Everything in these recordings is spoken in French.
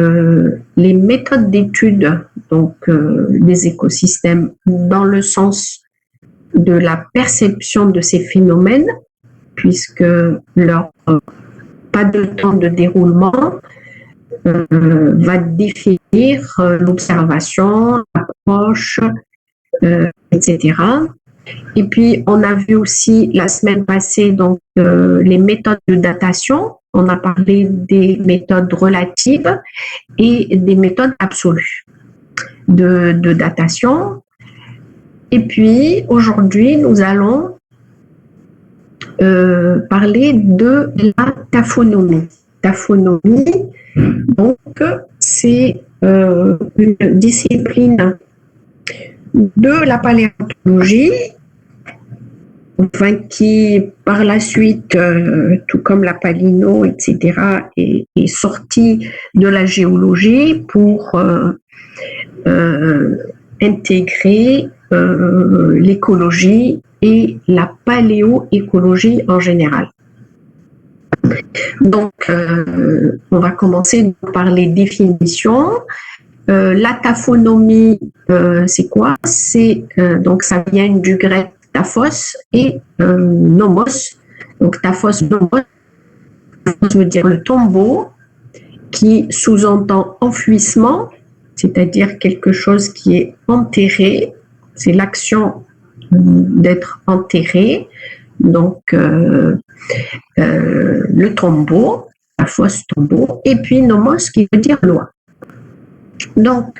les méthodes d'étude donc des écosystèmes dans le sens de la perception de ces phénomènes, puisque leur pas de temps de déroulement va définir l'observation, l'approche, etc. Et puis, on a vu aussi la semaine passée donc, les méthodes de datation. On a parlé des méthodes relatives et des méthodes absolues de datation. Et puis, aujourd'hui, nous allons parler de la taphonomie. Taphonomie, donc, c'est une discipline de la paléontologie, enfin, qui par la suite, tout comme la palyno, etc., est sortie de la géologie pour intégrer l'écologie et la paléoécologie en général. Donc, on va commencer par les définitions. La taphonomie, c'est quoi? C'est donc ça vient du grec taphos et nomos. Donc taphos, nomos, ça veut dire le tombeau, qui sous-entend enfouissement, c'est-à-dire quelque chose qui est enterré. C'est l'action d'être enterré. Donc le tombeau, taphos, tombeau, et puis nomos qui veut dire loi. Donc,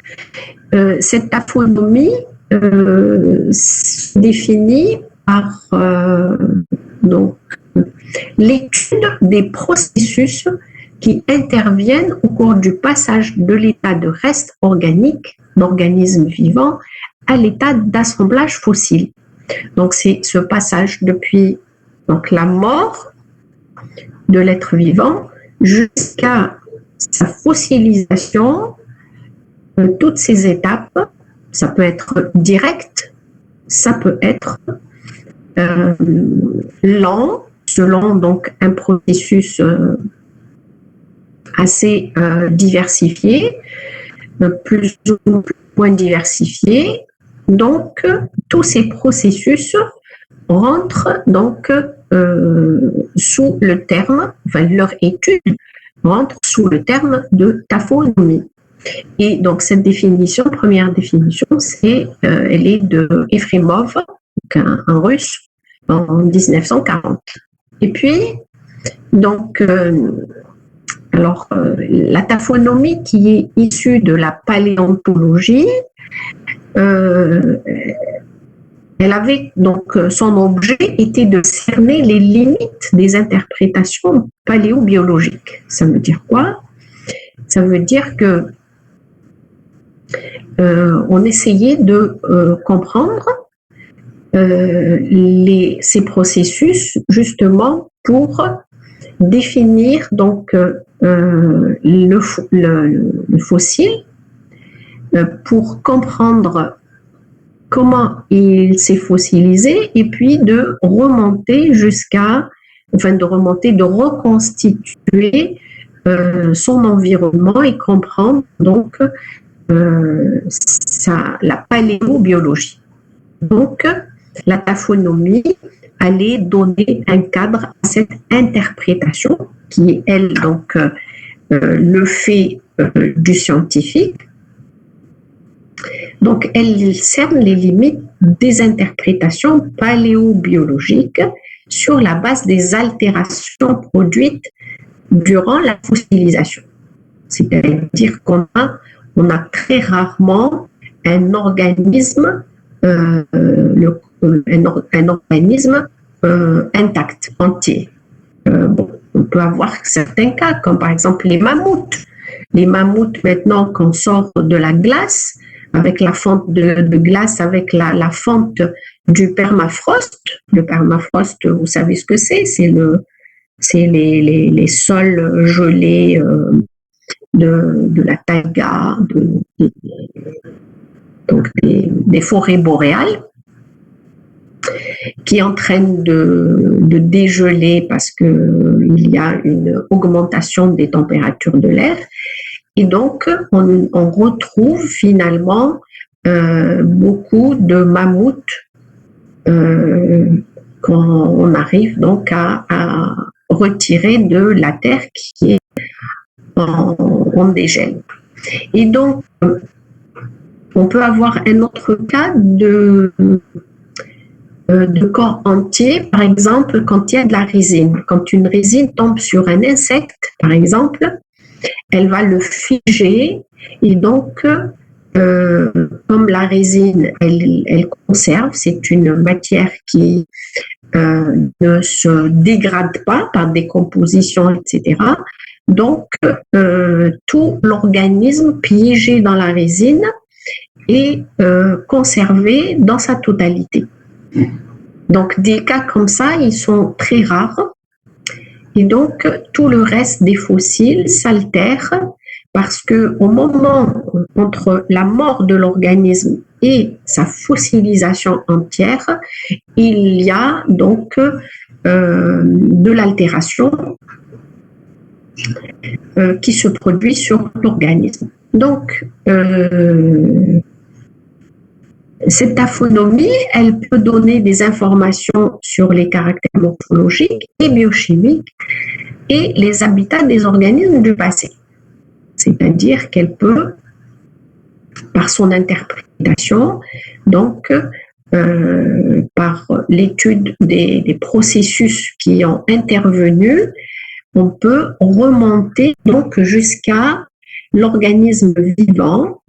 cette taphonomie se définit par l'étude des processus qui interviennent au cours du passage de l'état de reste organique d'organismes vivants à l'état d'assemblage fossile. Donc, c'est ce passage depuis donc, la mort de l'être vivant jusqu'à sa fossilisation. Toutes ces étapes, ça peut être direct, ça peut être lent, selon donc un processus assez diversifié, plus ou moins diversifié. Donc, tous ces processus rentrent donc sous le terme, enfin leur étude rentre sous le terme de taphonomie. Et donc cette définition, première définition, elle est de Efremov, un russe, en 1940. Et puis, donc, la taphonomie qui est issue de la paléontologie, elle avait donc son objet était de cerner les limites des interprétations paléobiologiques. Ça veut dire quoi? Ça veut dire que on essayait de comprendre ces processus justement pour définir donc le fossile, pour comprendre comment il s'est fossilisé et puis de reconstituer son environnement et comprendre donc la paléobiologie. Donc, la taphonomie allait donner un cadre à cette interprétation qui est, elle, donc, le fait du scientifique. Donc, elle cerne les limites des interprétations paléobiologiques sur la base des altérations produites durant la fossilisation. C'est-à-dire qu'on a très rarement un organisme, un organisme intact, entier. On peut avoir certains cas, comme par exemple les mammouths. Les mammouths, maintenant qu'on sort de la glace, avec la fonte de glace, avec la fonte du permafrost. Le permafrost, vous savez ce que c'est? C'est les sols gelés de la taïga, donc des forêts boréales, qui entraînent de dégeler parce qu'il y a une augmentation des températures de l'air. Et donc, on retrouve finalement beaucoup de mammouths quand on arrive donc à retirer de la terre qui est en dégel. Et donc, on peut avoir un autre cas de corps entier, par exemple, quand il y a de la résine. Quand une résine tombe sur un insecte, par exemple, elle va le figer et donc, comme la résine, elle conserve, c'est une matière qui ne se dégrade pas par décomposition, etc. Donc, tout l'organisme piégé dans la résine est conservé dans sa totalité. Donc, des cas comme ça, ils sont très rares. Et donc, tout le reste des fossiles s'altère parce qu'au moment entre la mort de l'organisme et sa fossilisation entière, il y a donc de l'altération qui se produit sur l'organisme. Donc, cette taphonomie, elle peut donner des informations sur les caractères morphologiques et biochimiques et les habitats des organismes du passé. C'est-à-dire qu'elle peut, par son interprétation, donc par l'étude des processus qui ont intervenu, on peut remonter donc jusqu'à l'organisme vivant.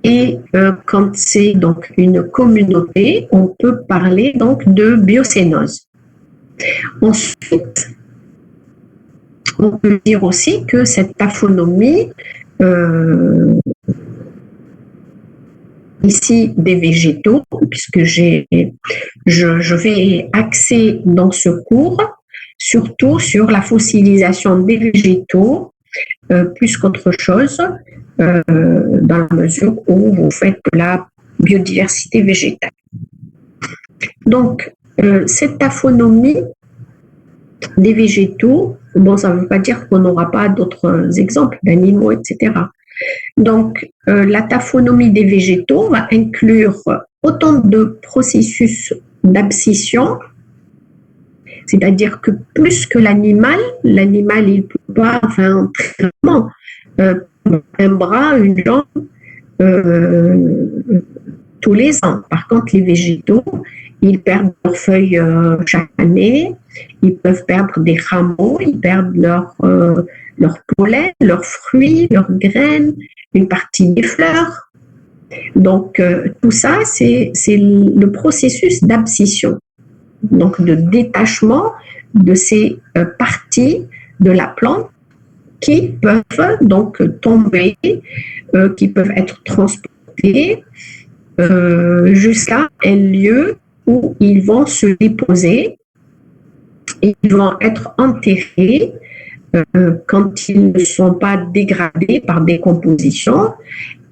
Et quand c'est donc une communauté, on peut parler donc de biocénose. Ensuite, on peut dire aussi que cette taphonomie, ici des végétaux, puisque je vais axer dans ce cours surtout sur la fossilisation des végétaux plus qu'autre chose, dans la mesure où vous faites de la biodiversité végétale. Donc, cette taphonomie des végétaux, bon, ça ne veut pas dire qu'on n'aura pas d'autres exemples d'animaux, etc. Donc, la taphonomie des végétaux va inclure autant de processus d'abscission, c'est-à-dire que plus que l'animal, il ne peut pas, enfin, très rarement, un bras, une jambe, tous les ans. Par contre, les végétaux, ils perdent leurs feuilles chaque année, ils peuvent perdre des rameaux, ils perdent leur pollen, leurs fruits, leurs graines, une partie des fleurs. Donc, tout ça, c'est le processus d'abscission, donc de détachement de ces parties de la plante qui peuvent donc tomber, qui peuvent être transportées jusqu'à un lieu où ils vont se déposer et ils vont être enterrés quand ils ne sont pas dégradés par décomposition.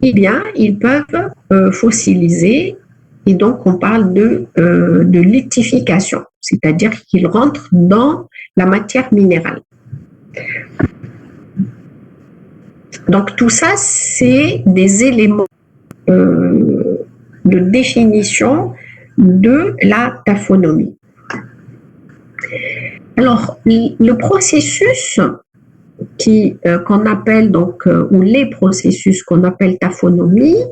Eh bien, ils peuvent fossiliser et donc on parle de lithification, c'est-à-dire qu'ils rentrent dans la matière minérale. Donc tout ça, c'est des éléments de définition de la taphonomie. Alors, le processus qu'on appelle donc, ou les processus qu'on appelle taphonomie,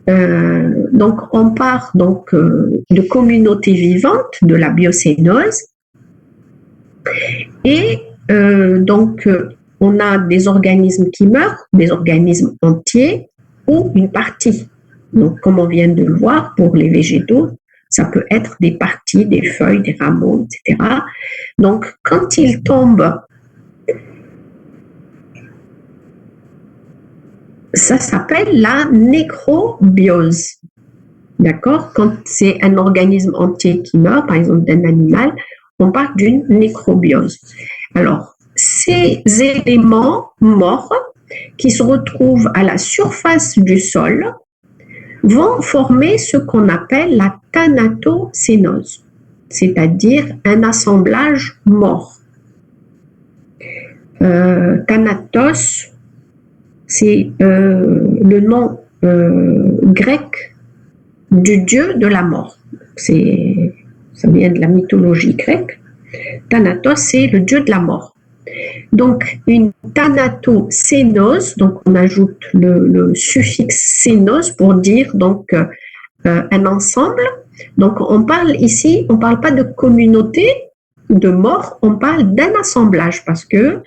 donc on part donc de communautés vivantes, de la biocénose, et donc on a des organismes qui meurent, des organismes entiers ou une partie. Donc, comme on vient de le voir, pour les végétaux, ça peut être des parties, des feuilles, des rameaux, etc. Donc, quand ils tombent, ça s'appelle la nécrobiose. D'accord? Quand c'est un organisme entier qui meurt, par exemple d'un animal, on parle d'une nécrobiose. Alors, ces éléments morts qui se retrouvent à la surface du sol vont former ce qu'on appelle la thanatocénose, c'est-à-dire un assemblage mort. Thanatos, c'est le nom grec du dieu de la mort. Ça vient de la mythologie grecque. Thanatos, c'est le dieu de la mort. Donc, une thanatocénose, donc on ajoute le suffixe cénose pour dire donc un ensemble. Donc, on parle ici, on ne parle pas de communauté de mort, on parle d'un assemblage parce que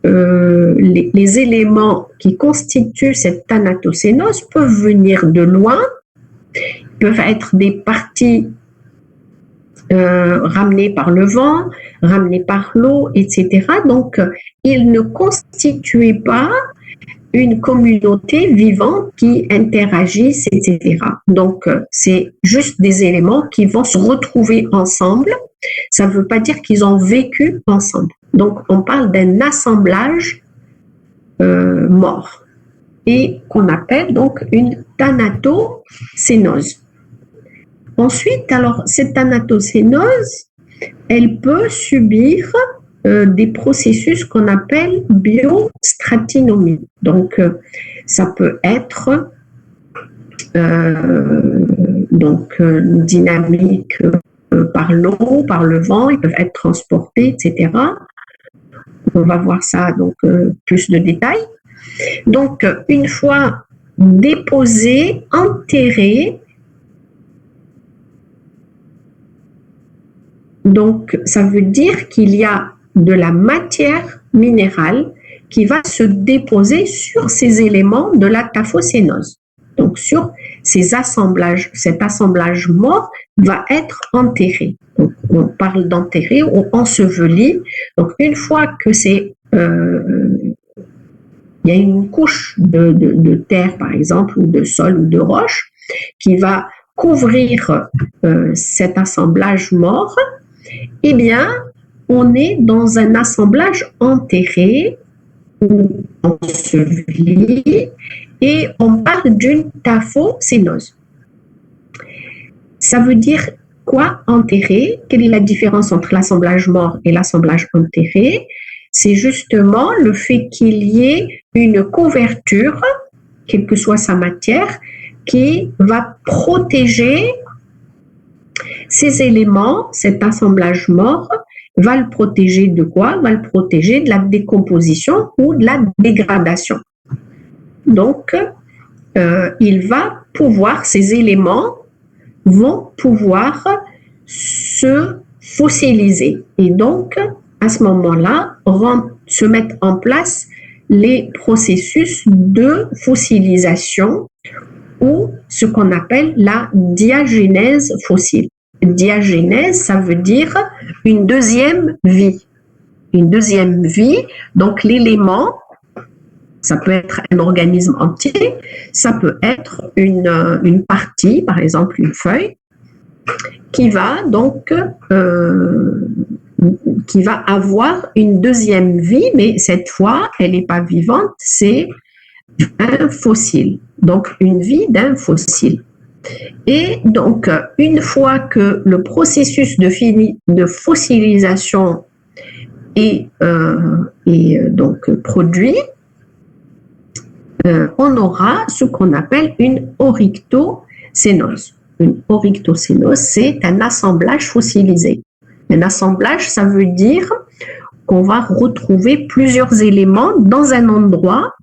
les éléments qui constituent cette thanatocénose peuvent venir de loin, peuvent être des parties ramenées par le vent, ramenées par l'eau, etc. Donc, ils ne constituaient pas une communauté vivante qui interagissent, etc. Donc, c'est juste des éléments qui vont se retrouver ensemble. Ça ne veut pas dire qu'ils ont vécu ensemble. Donc, on parle d'un assemblage mort et qu'on appelle donc une thanatocénose. Ensuite, alors, cette thanatocénose, elle peut subir des processus qu'on appelle biostratinomie. Donc, ça peut être une dynamique par l'eau, par le vent, ils peuvent être transportés, etc. On va voir ça donc plus de détails. Donc, une fois déposé, enterré, donc ça veut dire qu'il y a de la matière minérale qui va se déposer sur ces éléments de la taphocénose. Donc, sur ces assemblages, cet assemblage mort va être enterré. Donc, on parle d'enterré ou enseveli. Donc, une fois que il y a une couche de terre, par exemple, ou de sol ou de roche, qui va couvrir cet assemblage mort, eh bien, on est dans un assemblage enterré ou enseveli et on parle d'une taphocénose. Ça veut dire quoi enterré? Quelle est la différence entre l'assemblage mort et l'assemblage enterré? C'est justement le fait qu'il y ait une couverture, quelle que soit sa matière, qui va protéger ces éléments, cet assemblage mort, va le protéger de quoi? Va le protéger de la décomposition ou de la dégradation. Donc, ces éléments vont pouvoir se fossiliser. Et donc, à ce moment-là, se mettre en place les processus de fossilisation ou ce qu'on appelle la diagénèse fossile. Diagénèse, ça veut dire une deuxième vie. Une deuxième vie, donc l'élément, ça peut être un organisme entier, ça peut être une partie, par exemple une feuille, qui va donc qui va avoir une deuxième vie, mais cette fois, elle n'est pas vivante, c'est un fossile. Donc, une vie d'un fossile. Et donc, une fois que le processus de fossilisation est donc produit, on aura ce qu'on appelle une oryctocénose. Une oryctocénose, c'est un assemblage fossilisé. Un assemblage, ça veut dire qu'on va retrouver plusieurs éléments dans un endroit,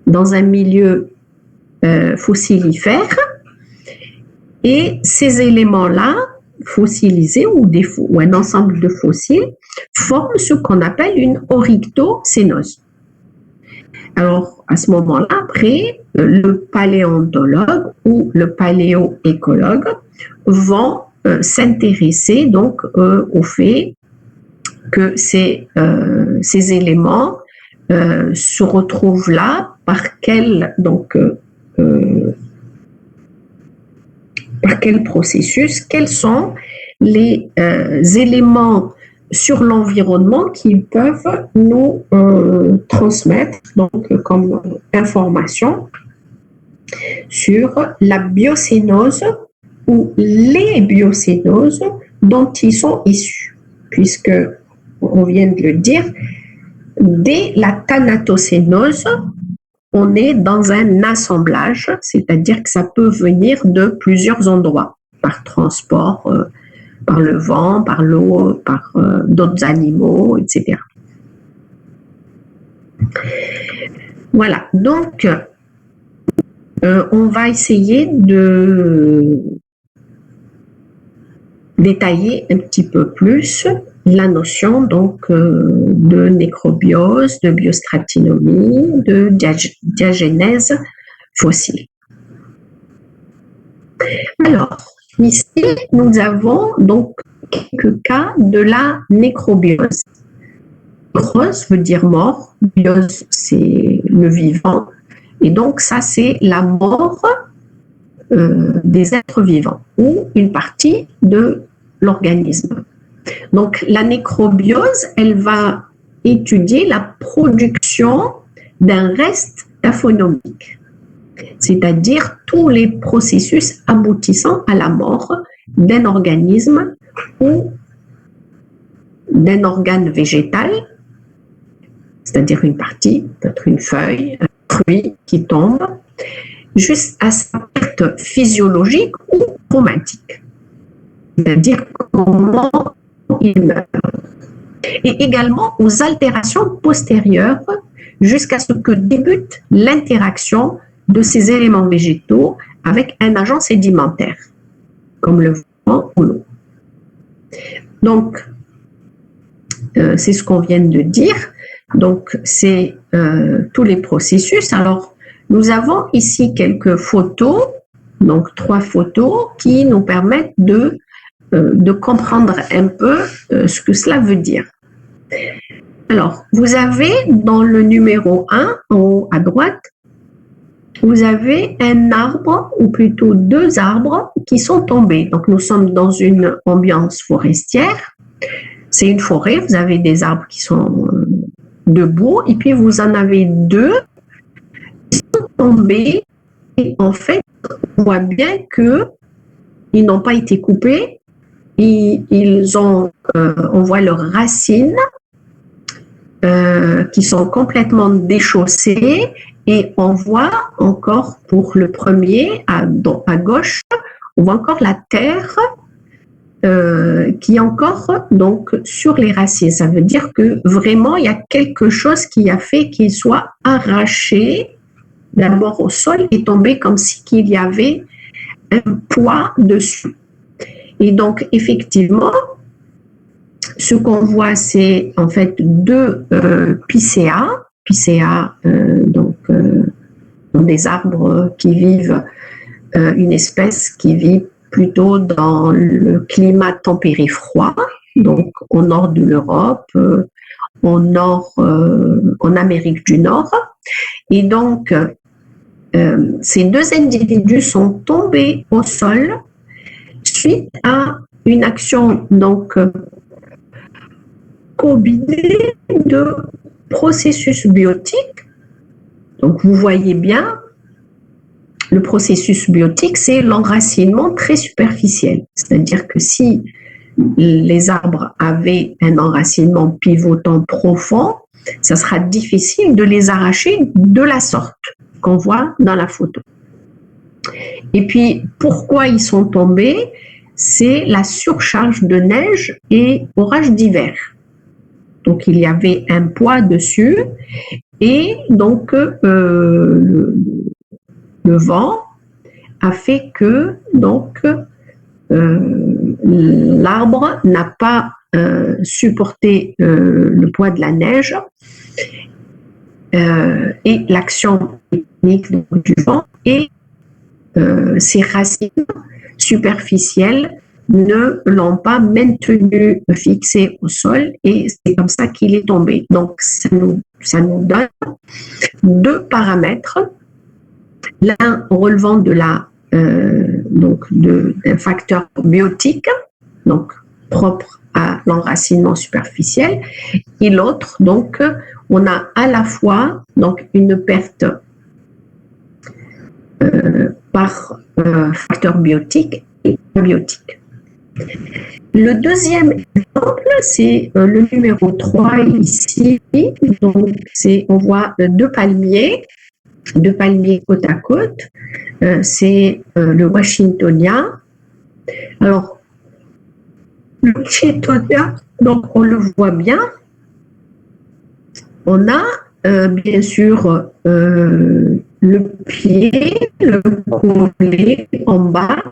dans un milieu fossilifère, et ces éléments-là, fossilisés ou un ensemble de fossiles, forment ce qu'on appelle une oryctocénose. Alors, à ce moment-là, après, le paléontologue ou le paléoécologue vont s'intéresser donc au fait que ces éléments se retrouvent là par quel processus, quels sont les éléments sur l'environnement qui peuvent nous transmettre donc comme information sur la biocénose ou les biocénoses dont ils sont issus, puisque on vient de le dire, dès la thanatocénose, on est dans un assemblage, c'est-à-dire que ça peut venir de plusieurs endroits, par transport, par le vent, par l'eau, par d'autres animaux, etc. Voilà, donc on va essayer de détailler un petit peu plus la notion donc de nécrobiose, de biostratinomie, de diagénèse fossile. Alors, ici, nous avons donc quelques cas de la nécrobiose. Nécrose veut dire mort, biose c'est le vivant, et donc ça c'est la mort des êtres vivants ou une partie de l'organisme. Donc la nécrobiose, elle va étudier la production d'un reste taphonomique, c'est-à-dire tous les processus aboutissant à la mort d'un organisme ou d'un organe végétal, c'est-à-dire une partie, peut-être une feuille, un fruit qui tombe, juste à sa perte physiologique ou chromatique, c'est-à-dire comment il meurt. Et également aux altérations postérieures jusqu'à ce que débute l'interaction de ces éléments végétaux avec un agent sédimentaire, comme le vent ou l'eau. Donc, c'est ce qu'on vient de dire. Donc, c'est tous les processus. Alors, nous avons ici quelques photos, donc 3 photos qui nous permettent de comprendre un peu ce que cela veut dire. Alors, vous avez dans le numéro 1, en haut à droite, vous avez un arbre, ou plutôt 2 arbres qui sont tombés. Donc, nous sommes dans une ambiance forestière. C'est une forêt, vous avez des arbres qui sont debout, et puis vous en avez 2 qui sont tombés. Et en fait, on voit bien qu'ils n'ont pas été coupés. On voit leurs racines qui sont complètement déchaussées, et on voit encore pour le premier à gauche, on voit encore la terre qui est encore donc sur les racines. Ça veut dire que vraiment il y a quelque chose qui a fait qu'il soit arraché d'abord au sol et tombé comme s'il y avait un poids dessus. Et donc effectivement, ce qu'on voit, c'est en fait 2 picéas, donc des arbres qui vivent, une espèce qui vit plutôt dans le climat tempéré froid, donc au nord de l'Europe, en Amérique du Nord. Et donc, ces 2 individus sont tombés au sol suite à une action donc combinée de processus biotiques. Donc, vous voyez bien, le processus biotique, c'est l'enracinement très superficiel. C'est-à-dire que si les arbres avaient un enracinement pivotant profond, ça sera difficile de les arracher de la sorte qu'on voit dans la photo. Et puis, pourquoi ils sont tombés? C'est la surcharge de neige et orage d'hiver. Donc, il y avait un poids dessus, et donc le vent a fait que donc l'arbre n'a pas supporté le poids de la neige et l'action mécanique du vent, et ses racines superficielles ne l'ont pas maintenu fixé au sol, et c'est comme ça qu'il est tombé. Donc ça nous donne 2 paramètres, l'un relevant de d'un facteur biotique, donc propre à l'enracinement superficiel, et l'autre, donc, on a à la fois donc une perte par facteur biotique et abiotique. Le deuxième exemple, c'est le numéro 3 ici. Donc, on voit deux palmiers côte à côte. C'est le Washingtonien. Alors, le Washingtonien, donc on le voit bien. On a bien sûr le pied, le collet en bas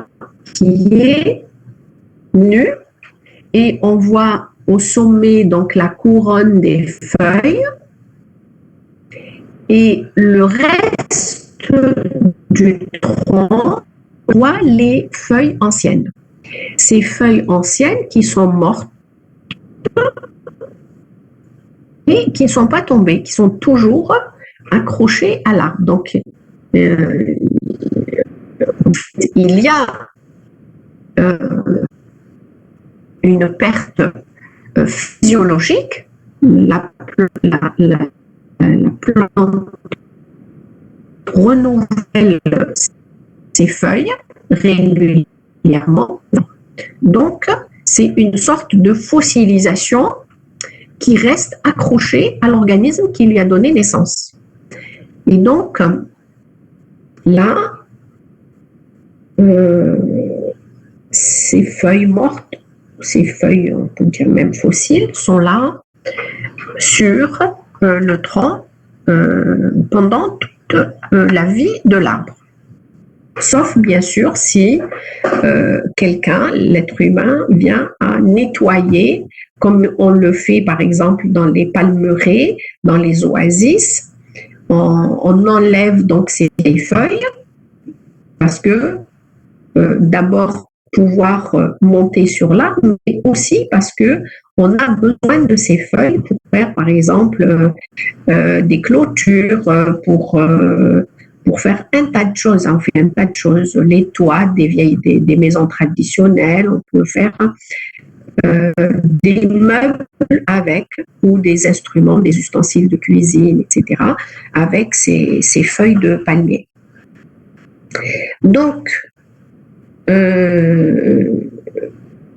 qui est nu et on voit au sommet donc la couronne des feuilles et le reste du tronc voit les feuilles anciennes. Ces feuilles anciennes qui sont mortes et qui ne sont pas tombées, qui sont toujours accrochées à l'arbre. Donc, il y a une perte physiologique. La plante renouvelle ses feuilles régulièrement. Donc, c'est une sorte de fossilisation qui reste accrochée à l'organisme qui lui a donné naissance. Et donc, là, ces feuilles mortes, ces feuilles, on peut dire même fossiles, sont là sur le tronc pendant toute la vie de l'arbre. Sauf bien sûr si quelqu'un, l'être humain, vient à nettoyer, comme on le fait par exemple dans les palmeraies, dans les oasis. On enlève donc ces vieilles feuilles parce que d'abord pouvoir monter sur l'arbre, mais aussi parce que on a besoin de ces feuilles pour faire par exemple des clôtures, pour faire un tas de choses. On fait un tas de choses, les toits des maisons traditionnelles, on peut faire des meubles avec, ou des instruments, des ustensiles de cuisine, etc., avec ces feuilles de palmier. Donc,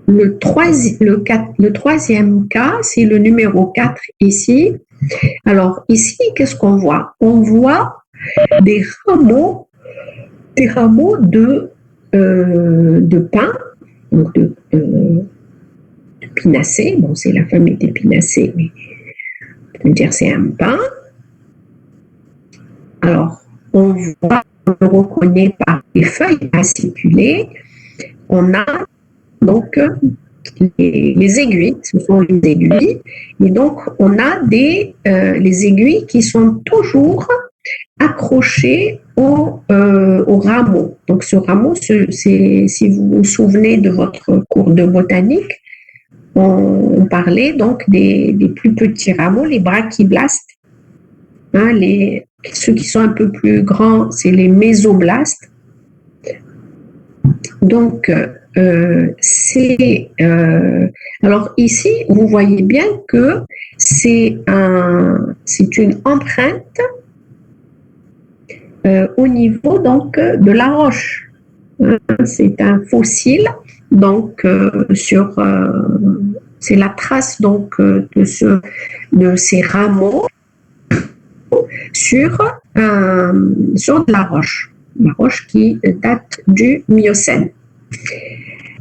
le troisième cas, c'est le numéro 4 ici. Alors, ici, qu'est-ce qu'on voit? On voit des rameaux de pin, donc de pinacée. Bon, c'est la famille des pinacées, mais on peut dire c'est un pin. Alors, on le reconnaît par les feuilles aciculées. On a donc les aiguilles, ce sont les aiguilles, et donc on a les aiguilles qui sont toujours accrochées au rameau. Donc ce rameau, si vous vous souvenez de votre cours de botanique, on parlait donc des plus petits rameaux, les brachyblastes. Hein, ceux qui sont un peu plus grands, c'est les mésoblastes. Donc, alors ici, vous voyez bien que c'est une empreinte au niveau donc de la roche. C'est un fossile, donc c'est la trace donc de ces rameaux sur de la roche qui date du Miocène.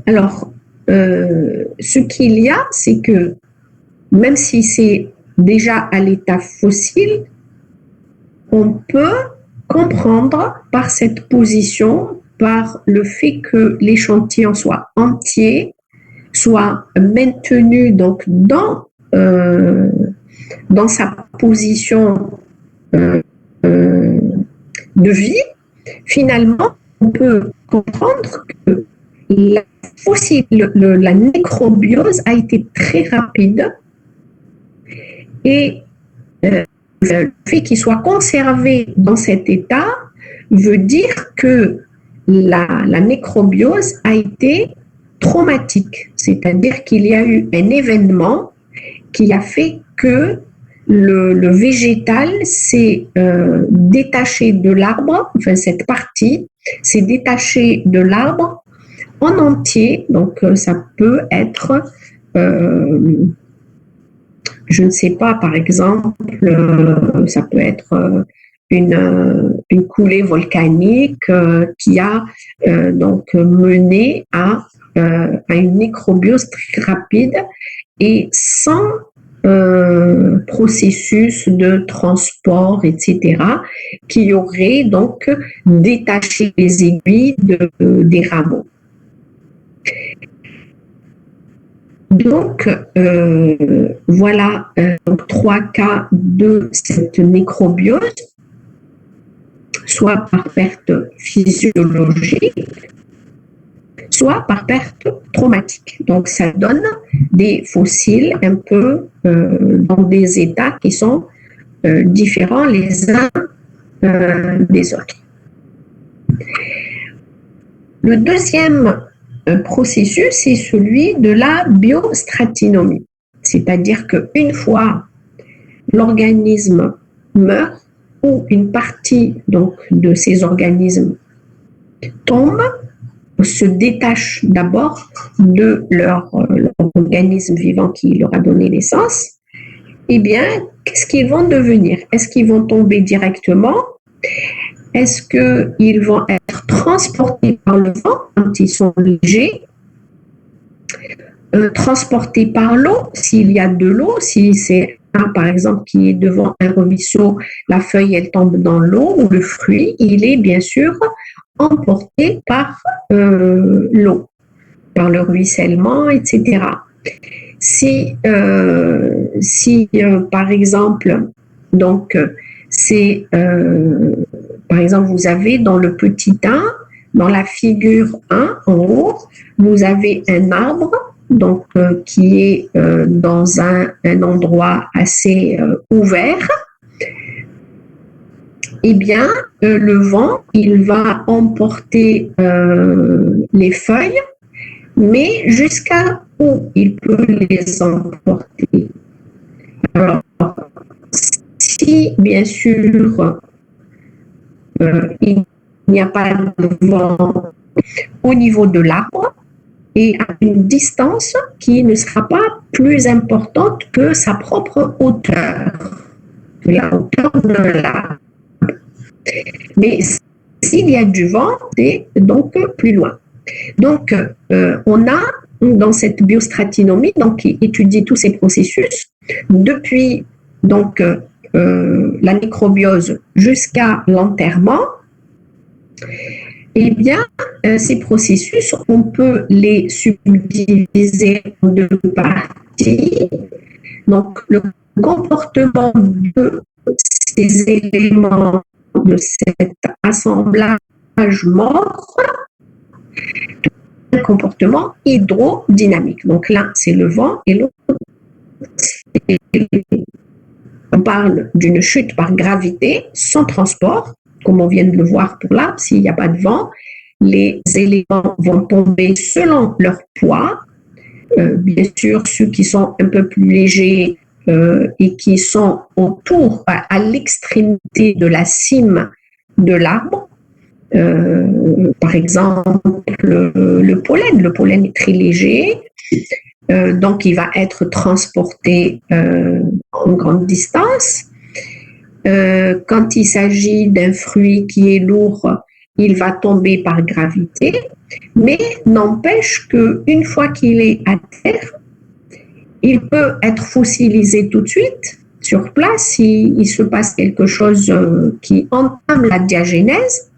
Alors, ce qu'il y a, c'est que même si c'est déjà à l'état fossile, on peut comprendre par cette position, par le fait que l'échantillon soit entier, soit maintenu donc dans sa position de vie, finalement, on peut comprendre que la nécrobiose a été très rapide et le fait qu'il soit conservé dans cet état veut dire que la nécrobiose a été traumatique, c'est-à-dire qu'il y a eu un événement qui a fait que le végétal s'est détaché de l'arbre, enfin cette partie s'est détachée de l'arbre en entier. Donc, ça peut être, je ne sais pas, par exemple, ça peut être une coulée volcanique qui a donc mené à une nécrobiose très rapide et sans processus de transport, etc., qui aurait donc détaché les aiguilles des rameaux. Donc, voilà donc 3 cas de cette nécrobiose, soit par perte physiologique, soit par perte traumatique. Donc, ça donne des fossiles un peu dans des états qui sont différents les uns des autres. Le deuxième processus, c'est celui de la biostratinomie. C'est-à-dire qu'une fois l'organisme meurt ou une partie donc, de ces organismes tombe, se détache d'abord de leur organisme vivant qui leur a donné naissance, eh bien, qu'est-ce qu'ils vont devenir? Est-ce qu'ils vont tomber directement? Est-ce qu'ils vont être transportés par le vent quand ils sont légers? Transportés par l'eau, s'il y a de l'eau, si c'est un, par exemple, qui est devant un ruisseau, la feuille, elle tombe dans l'eau, ou le fruit, il est bien sûr emporté par l'eau, par le ruissellement, etc. Si par exemple, donc, c'est, par exemple, vous avez dans le petit 1, dans la figure 1, en haut, vous avez un arbre donc, qui est dans un endroit assez ouvert. Eh bien, le vent, il va emporter les feuilles, mais jusqu'à où il peut les emporter. Alors, si bien sûr il n'y a pas de vent au niveau de l'arbre et à une distance qui ne sera pas plus importante que sa propre hauteur, que la hauteur de l'arbre. Mais s'il y a du vent, c'est donc plus loin. Donc, on a dans cette biostratinomie, donc, qui étudie tous ces processus, depuis donc, la nécrobiose jusqu'à l'enterrement, eh bien, ces processus, on peut les subdiviser en deux parties. Donc, le comportement de ces éléments de cet assemblage mort, un comportement hydrodynamique. Donc l'un, c'est le vent et l'autre, on parle d'une chute par gravité sans transport, comme on vient de le voir pour l'arbre. S'il n'y a pas de vent, les éléments vont tomber selon leur poids. Bien sûr, ceux qui sont un peu plus légers et qui sont autour, à l'extrémité de la cime de l'arbre, par exemple le pollen. Le pollen est très léger, donc il va être transporté en grande distance. Quand il s'agit d'un fruit qui est lourd, il va tomber par gravité, mais n'empêche qu'une fois qu'il est à terre, il peut être fossilisé tout de suite sur place s'il se passe quelque chose qui entame la diagénèse,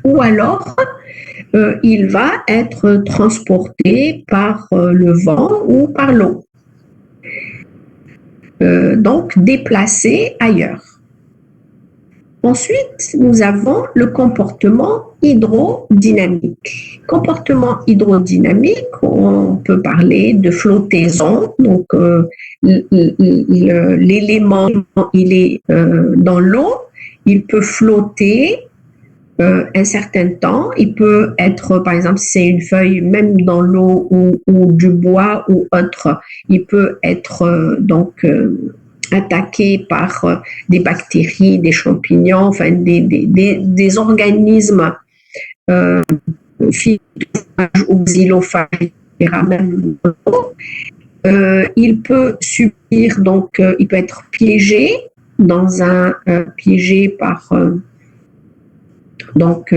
ou alors il va être transporté par le vent ou par l'eau. Donc déplacé ailleurs. Ensuite, nous avons le comportement hydrodynamique. Comportement hydrodynamique, on peut parler de flottaison. Donc, l'élément, il est dans l'eau, il peut flotter un certain temps. Il peut être, par exemple, si c'est une feuille, même dans l'eau ou du bois ou autre, il peut être attaqué par des bactéries, des champignons, enfin des organismes phytophage ou xylophage, etc., même il peut subir, donc il peut être piégé dans un piégé par donc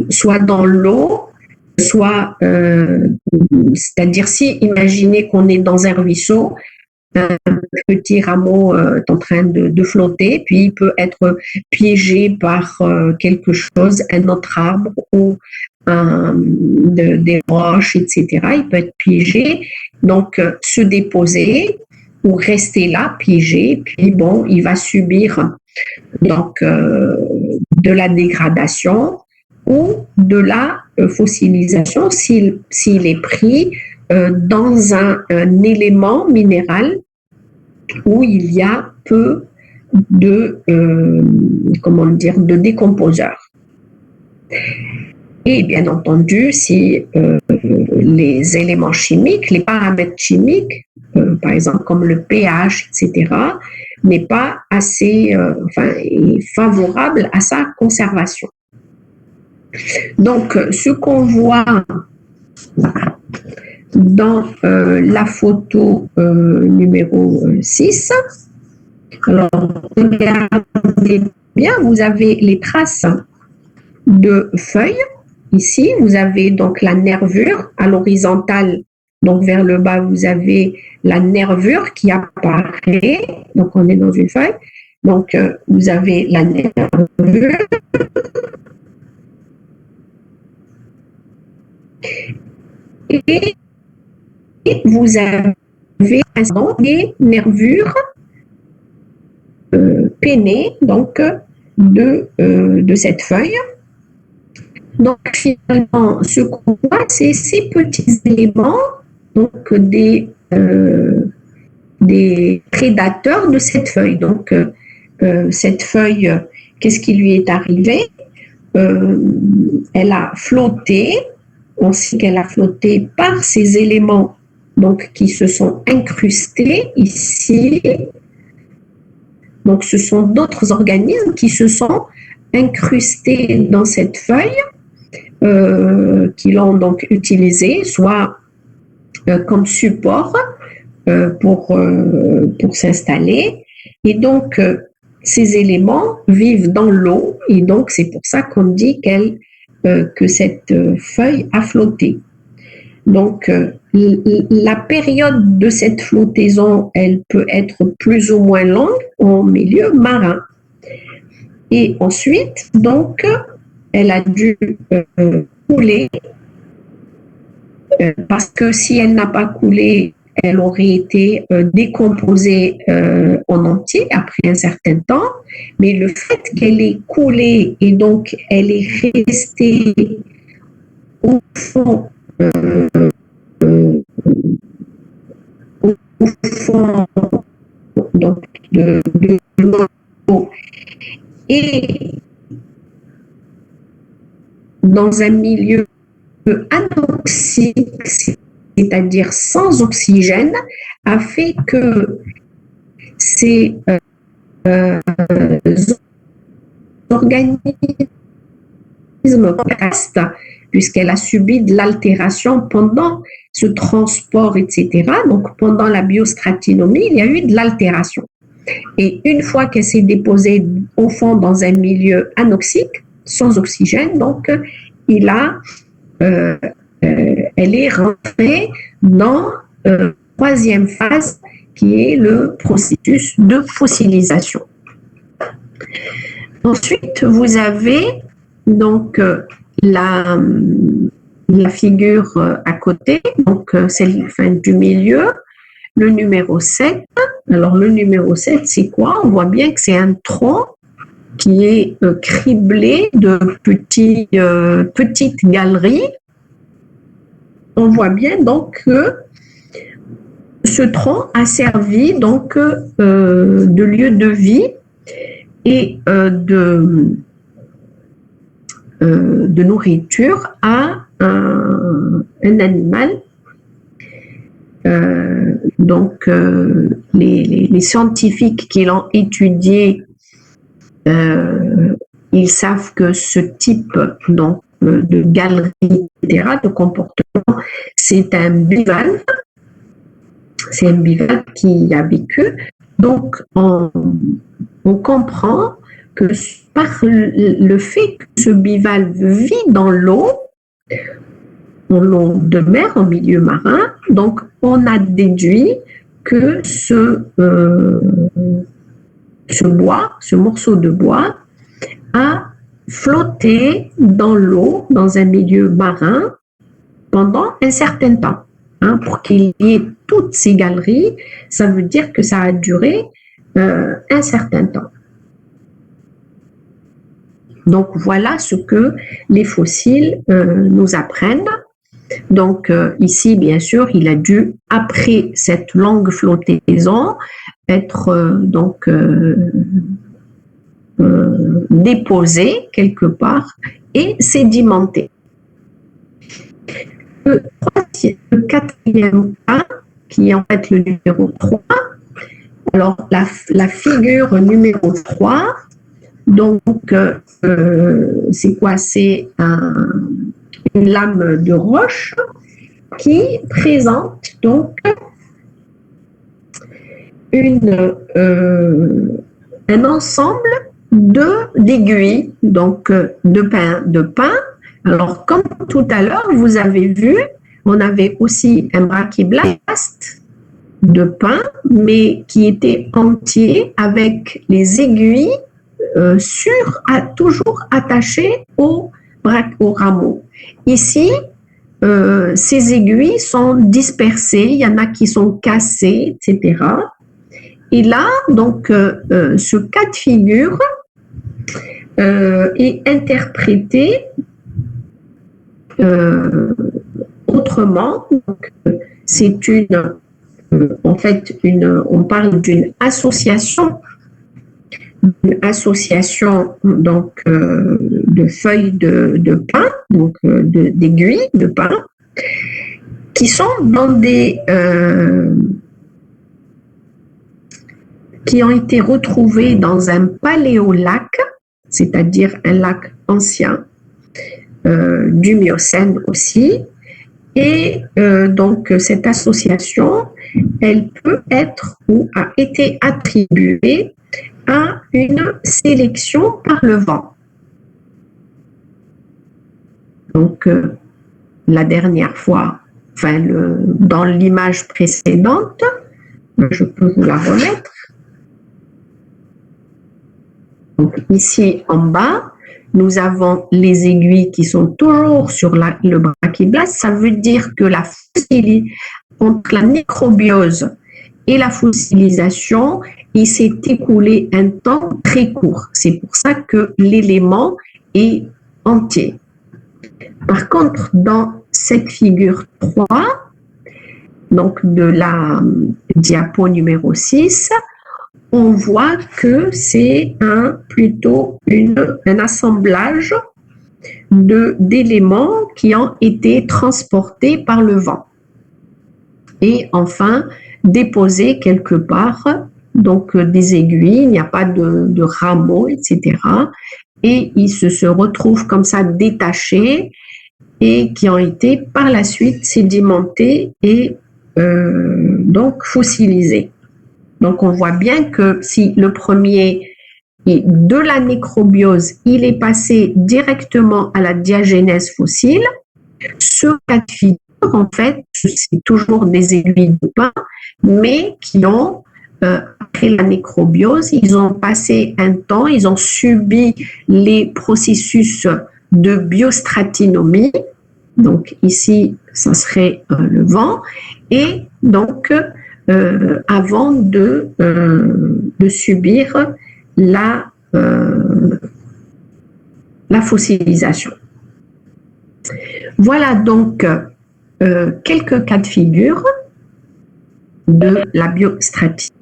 soit dans l'eau, soit c'est-à-dire si imaginez qu'on est dans un ruisseau, un petit rameau est en train de flotter, puis il peut être piégé par quelque chose, un autre arbre ou des roches, etc. Il peut être piégé, donc se déposer ou rester là, piégé, puis bon, il va subir donc de la dégradation ou de la fossilisation s'il est pris dans un élément minéral où il y a peu de, comment dire, de décomposeurs. Et bien entendu, si les éléments chimiques, les paramètres chimiques, par exemple comme le pH, etc., n'est pas assez favorable à sa conservation. Donc, ce qu'on voit dans la photo numéro 6, alors regardez bien, vous avez les traces de feuilles. Ici, vous avez donc la nervure à l'horizontale, donc vers le bas, vous avez la nervure qui apparaît, donc on est dans une feuille, donc vous avez la nervure, et vous avez des nervures pennées donc de cette feuille. Donc finalement, ce qu'on voit, c'est ces petits éléments, donc des prédateurs de cette feuille. Donc cette feuille, qu'est-ce qui lui est arrivé? Elle a flotté. On sait qu'elle a flotté par ces éléments donc, qui se sont incrustés ici. Donc, ce sont d'autres organismes qui se sont incrustés dans cette feuille, qui l'ont donc utilisée, soit comme support pour s'installer. Et donc, ces éléments vivent dans l'eau, et donc c'est pour ça qu'on dit que cette feuille a flotté. Donc, la période de cette flottaison, elle peut être plus ou moins longue en milieu marin. Et ensuite, donc, elle a dû couler, parce que si elle n'a pas coulé, elle aurait été décomposée en entier après un certain temps, mais le fait qu'elle ait coulé et donc elle est restée au fond, donc de l'eau et dans un milieu anoxique, c'est-à-dire sans oxygène, a fait que ces organismes restent, puisqu'elle a subi de l'altération pendant ce transport, etc. Donc, pendant la biostratinomie, il y a eu de l'altération. Et une fois qu'elle s'est déposée au fond dans un milieu anoxique, sans oxygène, donc, elle est rentrée dans la troisième phase qui est le processus de fossilisation. Ensuite, vous avez donc la figure à côté, donc celle du milieu, le numéro 7. Alors, le numéro 7, c'est quoi? On voit bien que c'est un tronc qui est criblé de petites galeries. On voit bien donc que ce tronc a servi donc de lieu de vie et de nourriture à un animal. Donc, les scientifiques qui l'ont étudié ils savent que ce type donc, de galerie, etc., de comportement, c'est un bivalve. C'est un bivalve qui a vécu. Donc, on comprend que par le fait que ce bivalve vit dans l'eau, en eau de mer, en milieu marin, donc on a déduit que ce bois, ce morceau de bois, a flotté dans l'eau, dans un milieu marin, pendant un certain temps. Hein, pour qu'il y ait toutes ces galeries, ça veut dire que ça a duré un certain temps. Donc voilà ce que les fossiles nous apprennent. Donc ici, bien sûr, il a dû, après cette longue flottaison, être déposé quelque part et sédimenté. Le quatrième cas, qui est en fait le numéro 3, alors la figure numéro 3, donc c'est quoi? C'est une lame de roche qui présente donc un ensemble d'aiguilles, donc de pain. Alors, comme tout à l'heure, vous avez vu, on avait aussi un brachyblaste de pain, mais qui était entier avec les aiguilles toujours attachées au rameau. Ici, ces aiguilles sont dispersées, il y en a qui sont cassées, etc. Et là, donc, ce cas de figure est interprété autrement. C'est en fait, on parle d'une association donc de feuilles de pin, donc d'aiguilles de pin, qui sont qui ont été retrouvées dans un paléolac, c'est-à-dire un lac ancien du Miocène aussi. Et donc cette association, elle peut être ou a été attribuée à une sélection par le vent. Donc la dernière fois, dans l'image précédente, je peux vous la remettre. Donc ici en bas, nous avons les aiguilles qui sont toujours sur le brachyblaste. Ça veut dire que entre la nécrobiose et la fossilisation, il s'est écoulé un temps très court. C'est pour ça que l'élément est entier. Par contre, dans cette figure 3, donc de la diapo numéro 6, on voit que c'est plutôt un assemblage d'éléments qui ont été transportés par le vent et enfin déposés quelque part, donc des aiguilles, il n'y a pas de rameaux, etc. Et ils se retrouvent comme ça détachés et qui ont été par la suite sédimentés et donc fossilisés. Donc on voit bien que si le premier est de la nécrobiose, il est passé directement à la diagénèse fossile, ce cas de figure, en fait, c'est toujours des aiguilles de pin, mais qui ont, après la nécrobiose, ils ont passé un temps, ils ont subi les processus de biostratinomie. Donc ici, ça serait le vent. Et donc, avant de subir la fossilisation. Voilà donc quelques cas de figure de la biostratistique.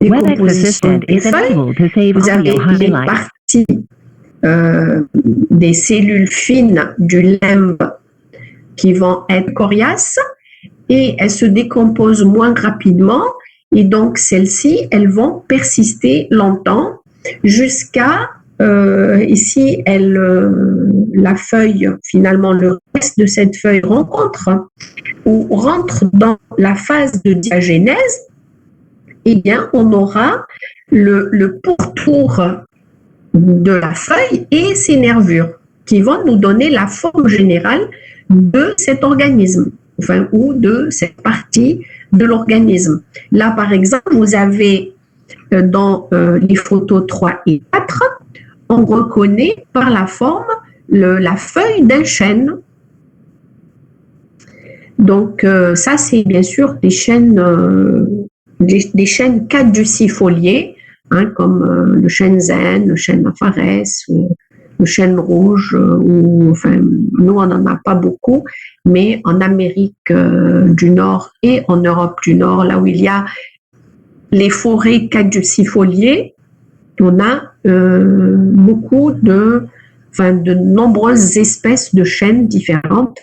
décomposition des feuilles. Vous avez les parties des cellules fines du limbe qui vont être coriaces et elles se décomposent moins rapidement et donc celles-ci, elles vont persister longtemps jusqu'à ici, la feuille, finalement, le reste de cette feuille rentre dans la phase de diagénèse, eh bien, on aura le pourtour de la feuille et ses nervures qui vont nous donner la forme générale de cet organisme, enfin, ou de cette partie de l'organisme. Là, par exemple, vous avez dans les photos 3 et 4, on reconnaît par la forme la feuille d'un chêne. Donc, ça, c'est bien sûr des chênes caducifoliés, hein, comme le chêne zen, le chêne afarès, le chêne rouge, enfin, nous, on n'en a pas beaucoup, mais en Amérique du Nord et en Europe du Nord, là où il y a les forêts caducifoliées, on a beaucoup de nombreuses espèces de chênes différentes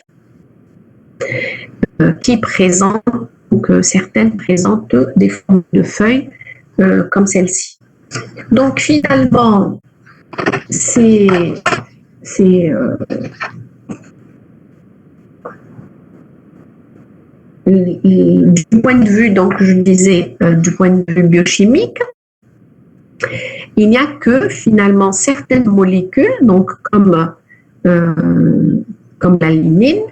qui présentent, donc certaines présentent des formes de feuilles comme celle-ci. Donc finalement, c'est du point de vue, donc je disais, du point de vue biochimique, il n'y a que finalement certaines molécules, donc comme la lignine,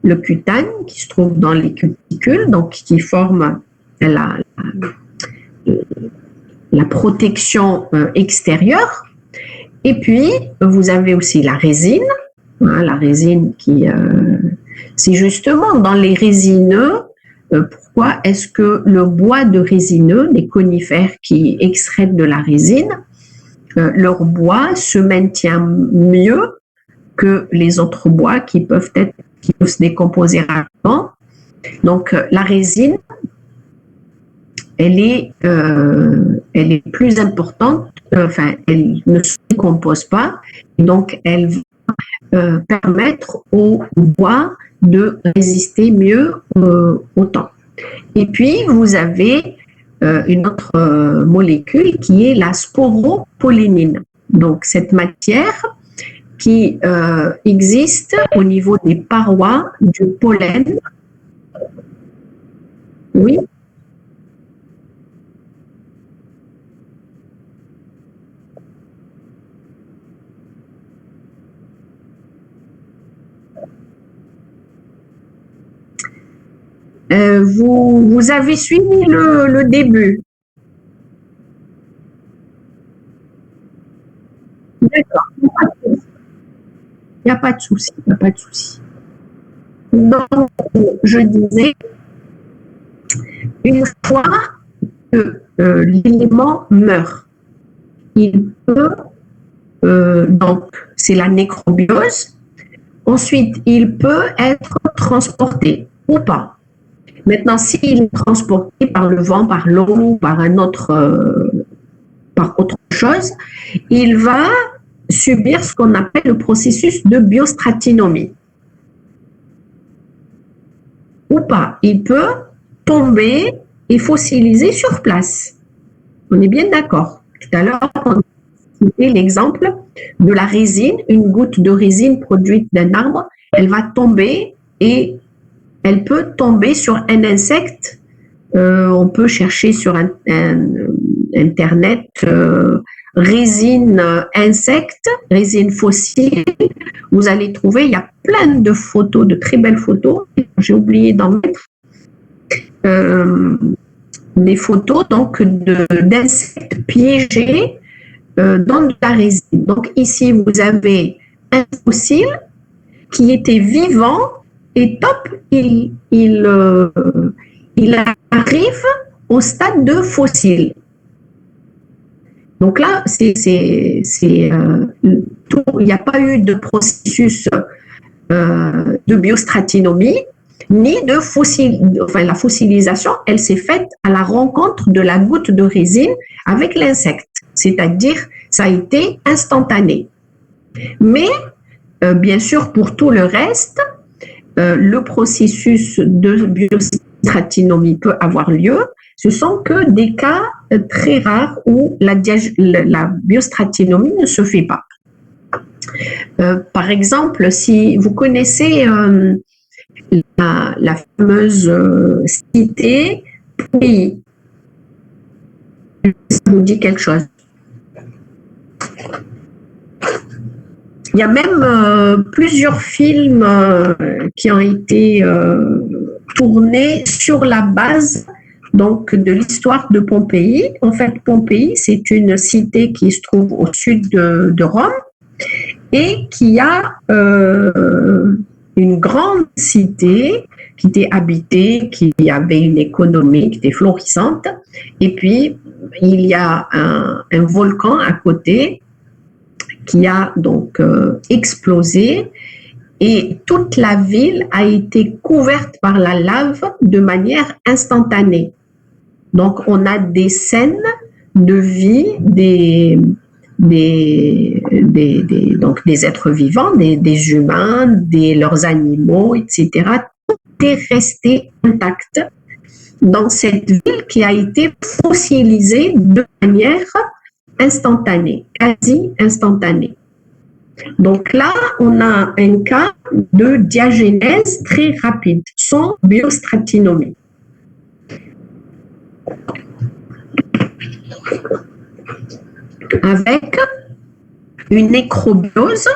le cutane qui se trouve dans les cuticules, donc qui forment la protection extérieure. Et puis, vous avez aussi la résine, hein, la résine qui... c'est justement dans les résineux, pourquoi est-ce que le bois de résineux, des conifères qui extraient de la résine, leur bois se maintient mieux que les autres bois qui peuvent se décomposer rapidement. Donc, la résine, elle est plus importante, enfin, elle ne se décompose pas, et donc elle va permettre au bois de résister mieux au temps. Et puis, vous avez une autre molécule qui est la sporopollénine. Donc, cette matière qui existe au niveau des parois du pollen. Oui. Vous avez suivi le début. D'accord. Il n'y a pas de souci. Il n'y a pas de souci. Donc, je disais, une fois que l'élément meurt, il peut, donc c'est la nécrobiose, ensuite il peut être transporté ou pas. Maintenant, s'il est transporté par le vent, par l'eau ou par par autre chose, il va subir ce qu'on appelle le processus de biostratinomie. Ou pas. Il peut tomber et fossiliser sur place. On est bien d'accord. Tout à l'heure, on a cité l'exemple de la résine. Une goutte de résine produite d'un arbre, elle va tomber et elle peut tomber sur un insecte. On peut chercher sur Internet résine insecte, résine fossile. Vous allez trouver, il y a plein de photos, de très belles photos. J'ai oublié d'en mettre. Des photos donc d'insectes piégés dans de la résine. Donc ici, vous avez un fossile qui était vivant et top, il arrive au stade de fossile. Donc là, il n'y a pas eu de processus de biostratinomie. ni de enfin, la fossilisation, elle s'est faite à la rencontre de la goutte de résine avec l'insecte, c'est-à-dire ça a été instantané. Mais bien sûr, pour tout le reste, le processus de biostratinomie peut avoir lieu. Ce sont que des cas très rares où la biostratinomie ne se fait pas. Par exemple, si vous connaissez la fameuse cité Pompéi, ça vous dit quelque chose? Il y a même plusieurs films qui ont été tournés sur la base donc de l'histoire de Pompéi. En fait, Pompéi, c'est une cité qui se trouve au sud de Rome et qui a une grande cité qui était habitée, qui avait une économie qui était florissante. Et puis, il y a un volcan à côté qui a donc explosé et toute la ville a été couverte par la lave de manière instantanée. Donc, on a des scènes de vie donc des êtres vivants, des humains, leurs animaux, etc. Tout est resté intact dans cette ville qui a été fossilisée de manière instantanée, quasi instantanée. Donc là, on a un cas de diagénèse très rapide, sans biostratinomie. Avec une nécrobiose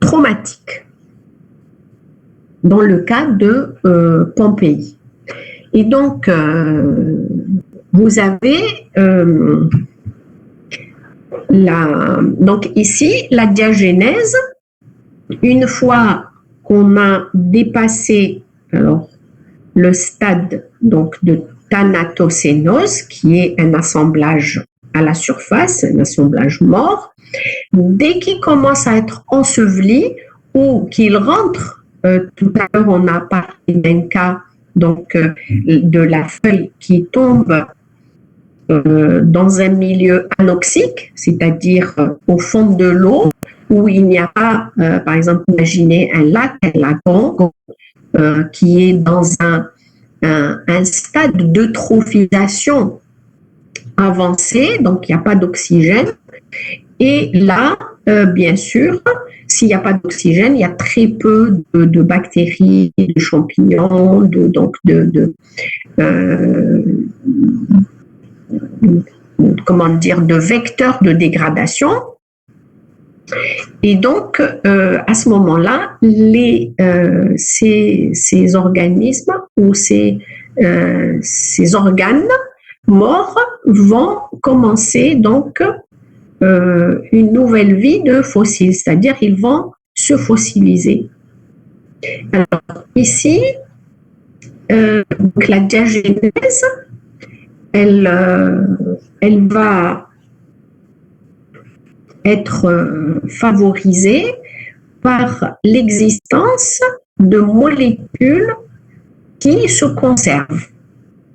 traumatique, dans le cas de Pompéi. Et donc, vous avez donc ici la diagénèse. Une fois qu'on a dépassé le stade donc de thanatocénose, qui est un assemblage à la surface, un assemblage mort, dès qu'il commence à être enseveli ou qu'il rentre, tout à l'heure on a parlé d'un cas donc de la feuille qui tombe dans un milieu anoxique, c'est-à-dire au fond de l'eau, où il n'y a pas, par exemple, imaginez un lagon qui est dans un stade d'eutrophisation avancé, donc il n'y a pas d'oxygène. Et là, bien sûr, s'il n'y a pas d'oxygène, il y a très peu de bactéries, de champignons, de vecteurs de dégradation. Et donc, à ce moment-là, ces organismes ou ces organes morts vont commencer donc une nouvelle vie de fossiles, c'est-à-dire ils vont se fossiliser. Alors ici, donc la diagénèse, elle va être favorisée par l'existence de molécules qui se conservent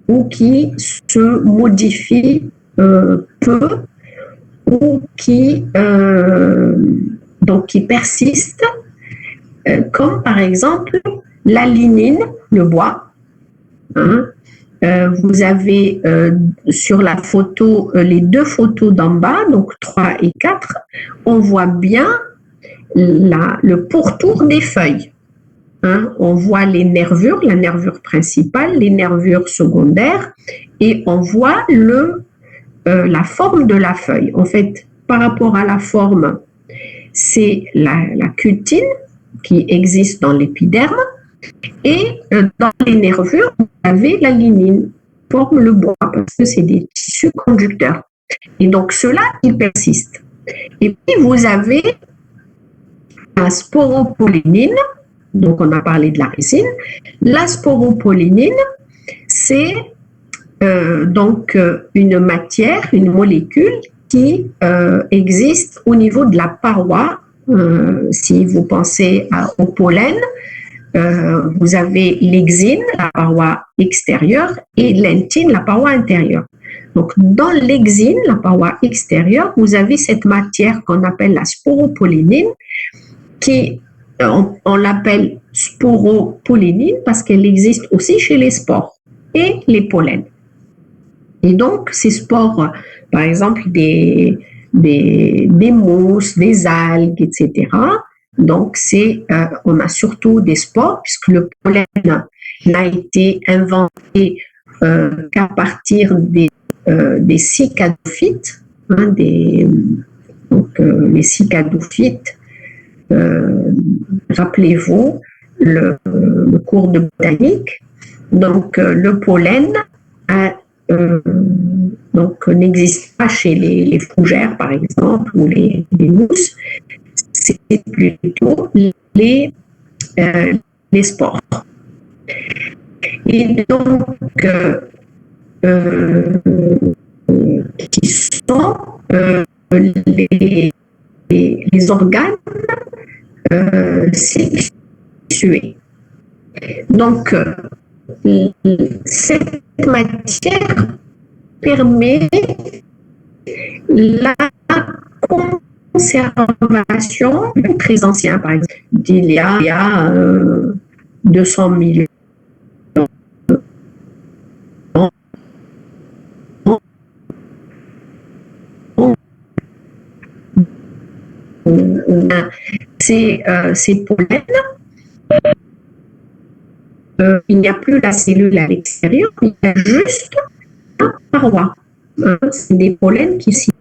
ou qui se modifient peu ou qui persistent, comme par exemple la lignine, le bois. Vous avez sur la photo, les deux photos d'en bas, donc 3 et 4, on voit bien le pourtour des feuilles. On voit les nervures, la nervure principale, les nervures secondaires, et on voit la forme de la feuille. En fait, par rapport à la forme, c'est la cutine qui existe dans l'épiderme, et dans les nervures, vous avez la lignine, forme le bois, parce que c'est des tissus conducteurs. Et donc, ceux-là, ils persistent. Et puis, vous avez la sporopollénine, donc on a parlé de la résine. La sporopollénine, c'est donc une matière, une molécule qui existe au niveau de la paroi. Si vous pensez au pollen, vous avez l'exine, la paroi extérieure, et l'intine, la paroi intérieure. Donc, dans l'exine, la paroi extérieure, vous avez cette matière qu'on appelle la sporopollénine, qui, on l'appelle sporopollénine parce qu'elle existe aussi chez les spores et les pollens. Et donc, ces spores, par exemple, des mousses, des algues, etc. Donc, on a surtout des spores, puisque le pollen n'a été inventé qu'à partir des cicadophytes, hein, les cicadophytes, rappelez-vous le cours de botanique. Donc, le pollen n'existe pas chez les fougères, par exemple, ou les mousses. C'est plutôt les spores. Et donc, qui sont les organes sexués. Donc, cette matière permet la conservation très ancienne, par exemple, d'il y a 200 millions ces pollens, il n'y a plus la cellule à l'extérieur, il y a juste la paroi. C'est des pollens qui s'y...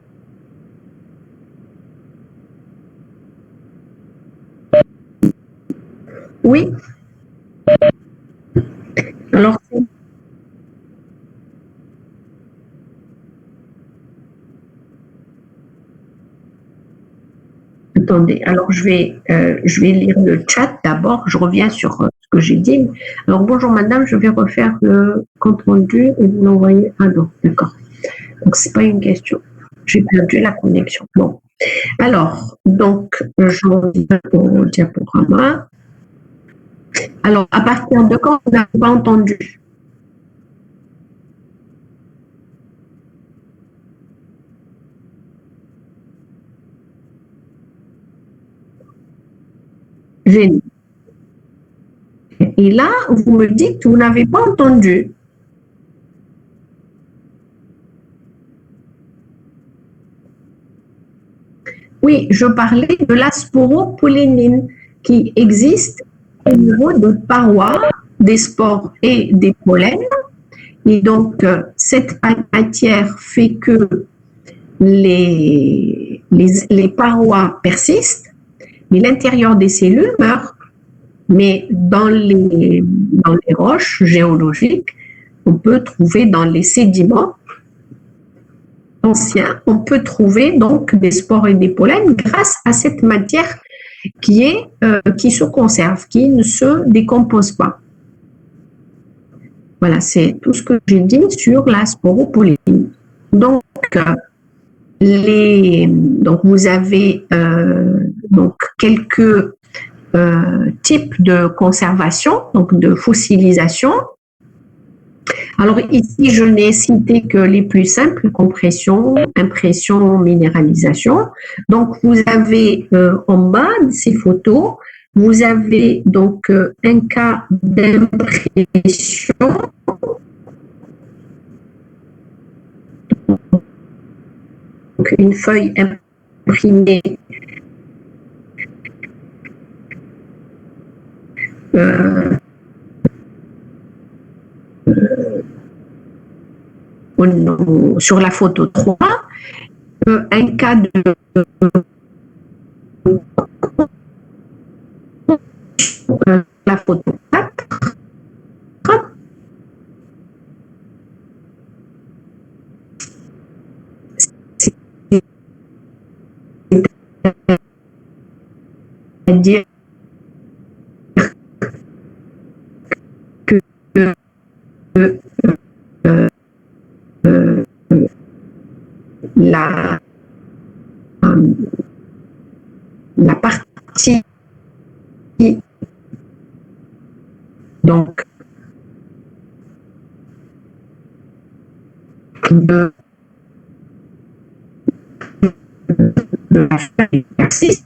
Oui. Alors, attendez, alors je vais lire le chat d'abord, je reviens sur ce que j'ai dit. Alors, bonjour madame, je vais refaire le compte rendu et vous l'envoyer. Ah non, d'accord. Donc, c'est pas une question. J'ai perdu la connexion. Bon. Alors, donc, je reviens au diaporama. Alors, à partir de quand vous n'avez pas entendu? Génial. Et là, vous me dites que vous n'avez pas entendu. Oui, je parlais de la sporopollénine qui existe au niveau des parois, des spores et des pollens. Et donc, cette matière fait que les parois persistent, mais l'intérieur des cellules meurt. Mais dans les roches géologiques, on peut trouver dans les sédiments anciens, on peut trouver donc des spores et des pollens grâce à cette matière qui se conserve, qui ne se décompose pas. Voilà, c'est tout ce que j'ai dit sur la sporopollénine. Donc, vous avez donc quelques types de conservation, donc de fossilisation. Alors ici, je n'ai cité que les plus simples, compression, impression, minéralisation. Donc vous avez en bas de ces photos, vous avez donc un cas d'impression. Donc une feuille imprimée sur la photo 3, un cas de la photo 4, c'est-à-dire que la partie donc de l'exercice.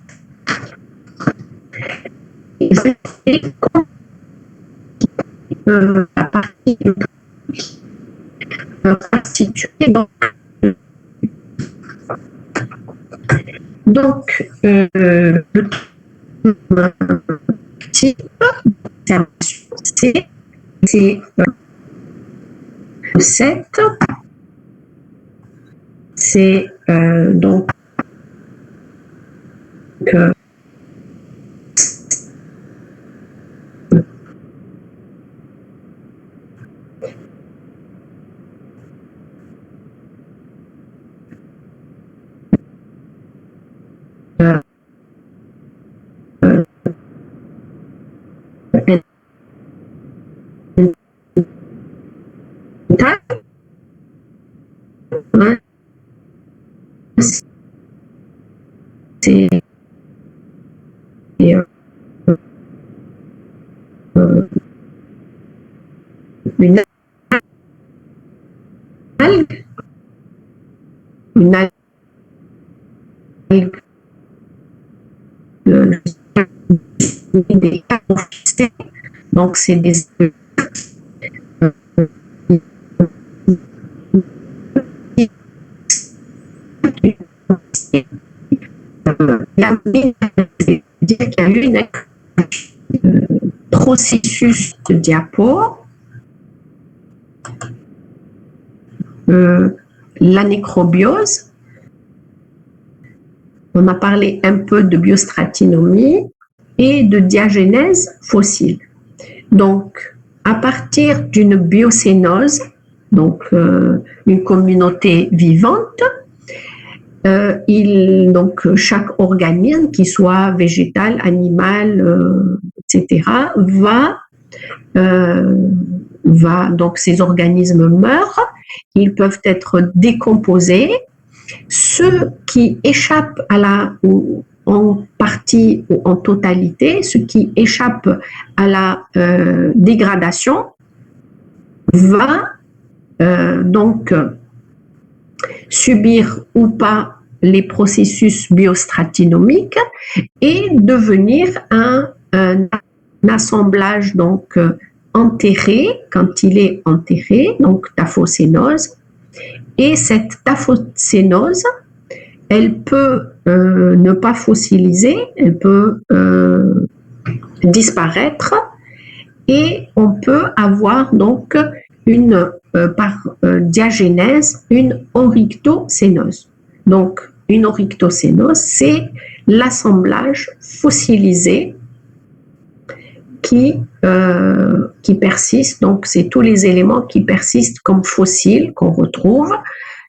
Et quand la partie constituée, donc le type c'est 7, c'est donc c'est une algue, une algue des carboxyles, donc c'est des dire qu'il y a eu un processus de diapo, la nécrobiose, on a parlé un peu de biostratinomie et de diagénèse fossile. Donc, à partir d'une biocénose, donc une communauté vivante, donc chaque organisme, qu'il soit végétal, animal, etc., donc ces organismes meurent, ils peuvent être décomposés. Ceux qui échappent ou en partie ou en totalité, ceux qui échappent à la dégradation, va donc subir ou pas les processus biostratinomiques et devenir un assemblage donc enterré, quand il est enterré, donc taphocénose. Et cette taphocénose, elle peut ne pas fossiliser, elle peut disparaître, et on peut avoir donc par diagénèse une orictocénose. Donc une orictocénose, c'est l'assemblage fossilisé qui persiste. Donc c'est tous les éléments qui persistent comme fossiles qu'on retrouve.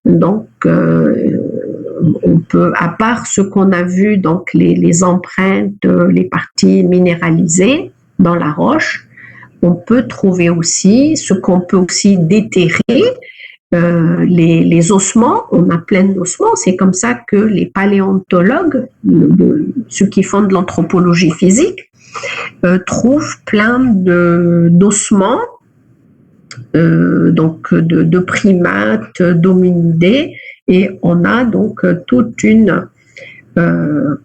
Donc on peut, à part ce qu'on a vu, donc les empreintes, les parties minéralisées dans la roche, on peut trouver aussi ce qu'on peut aussi déterrer, les ossements. On a plein d'ossements. C'est comme ça que les paléontologues, ceux qui font de l'anthropologie physique, trouvent plein d'ossements, donc de primates, d'hominidés, et on a donc toute une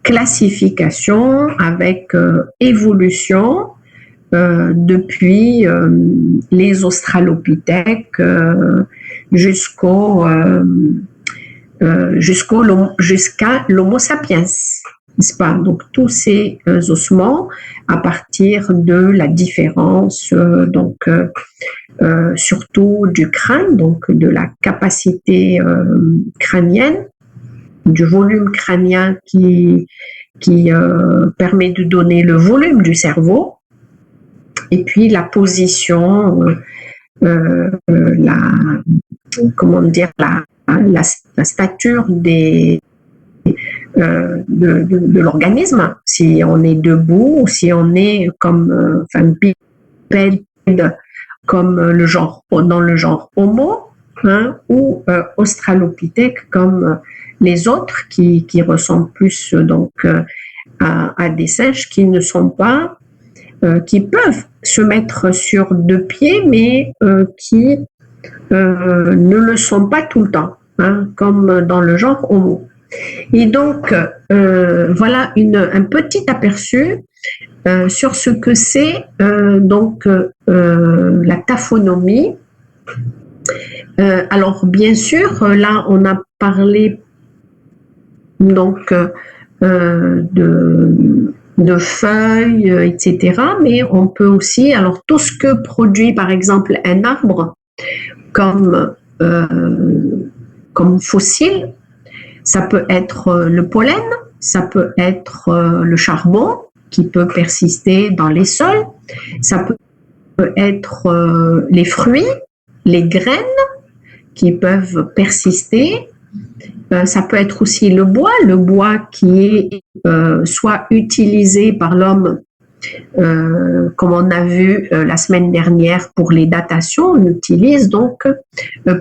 classification avec évolution depuis les australopithèques jusqu'à l'Homo sapiens, n'est-ce pas? Donc tous ces ossements, à partir de la différence surtout du crâne, donc de la capacité crânienne, du volume crânien qui permet de donner le volume du cerveau, et puis la position, la stature de l'organisme, si on est debout ou si on est comme bipède, comme dans le genre Homo, hein, ou australopithèque comme les autres qui ressemblent plus donc à des singes qui ne sont pas qui peuvent se mettre sur deux pieds, mais qui ne le sont pas tout le temps, hein, comme dans le genre homo. Et donc, voilà un petit aperçu sur ce que c'est donc la taphonomie. Alors, bien sûr, là, on a parlé donc de feuilles, etc. Mais on peut aussi, alors tout ce que produit par exemple un arbre comme fossile, ça peut être le pollen, ça peut être le charbon qui peut persister dans les sols, ça peut être les fruits, les graines qui peuvent persister. Ça peut être aussi le bois qui est soit utilisé par l'homme, comme on a vu la semaine dernière pour les datations, on l'utilise donc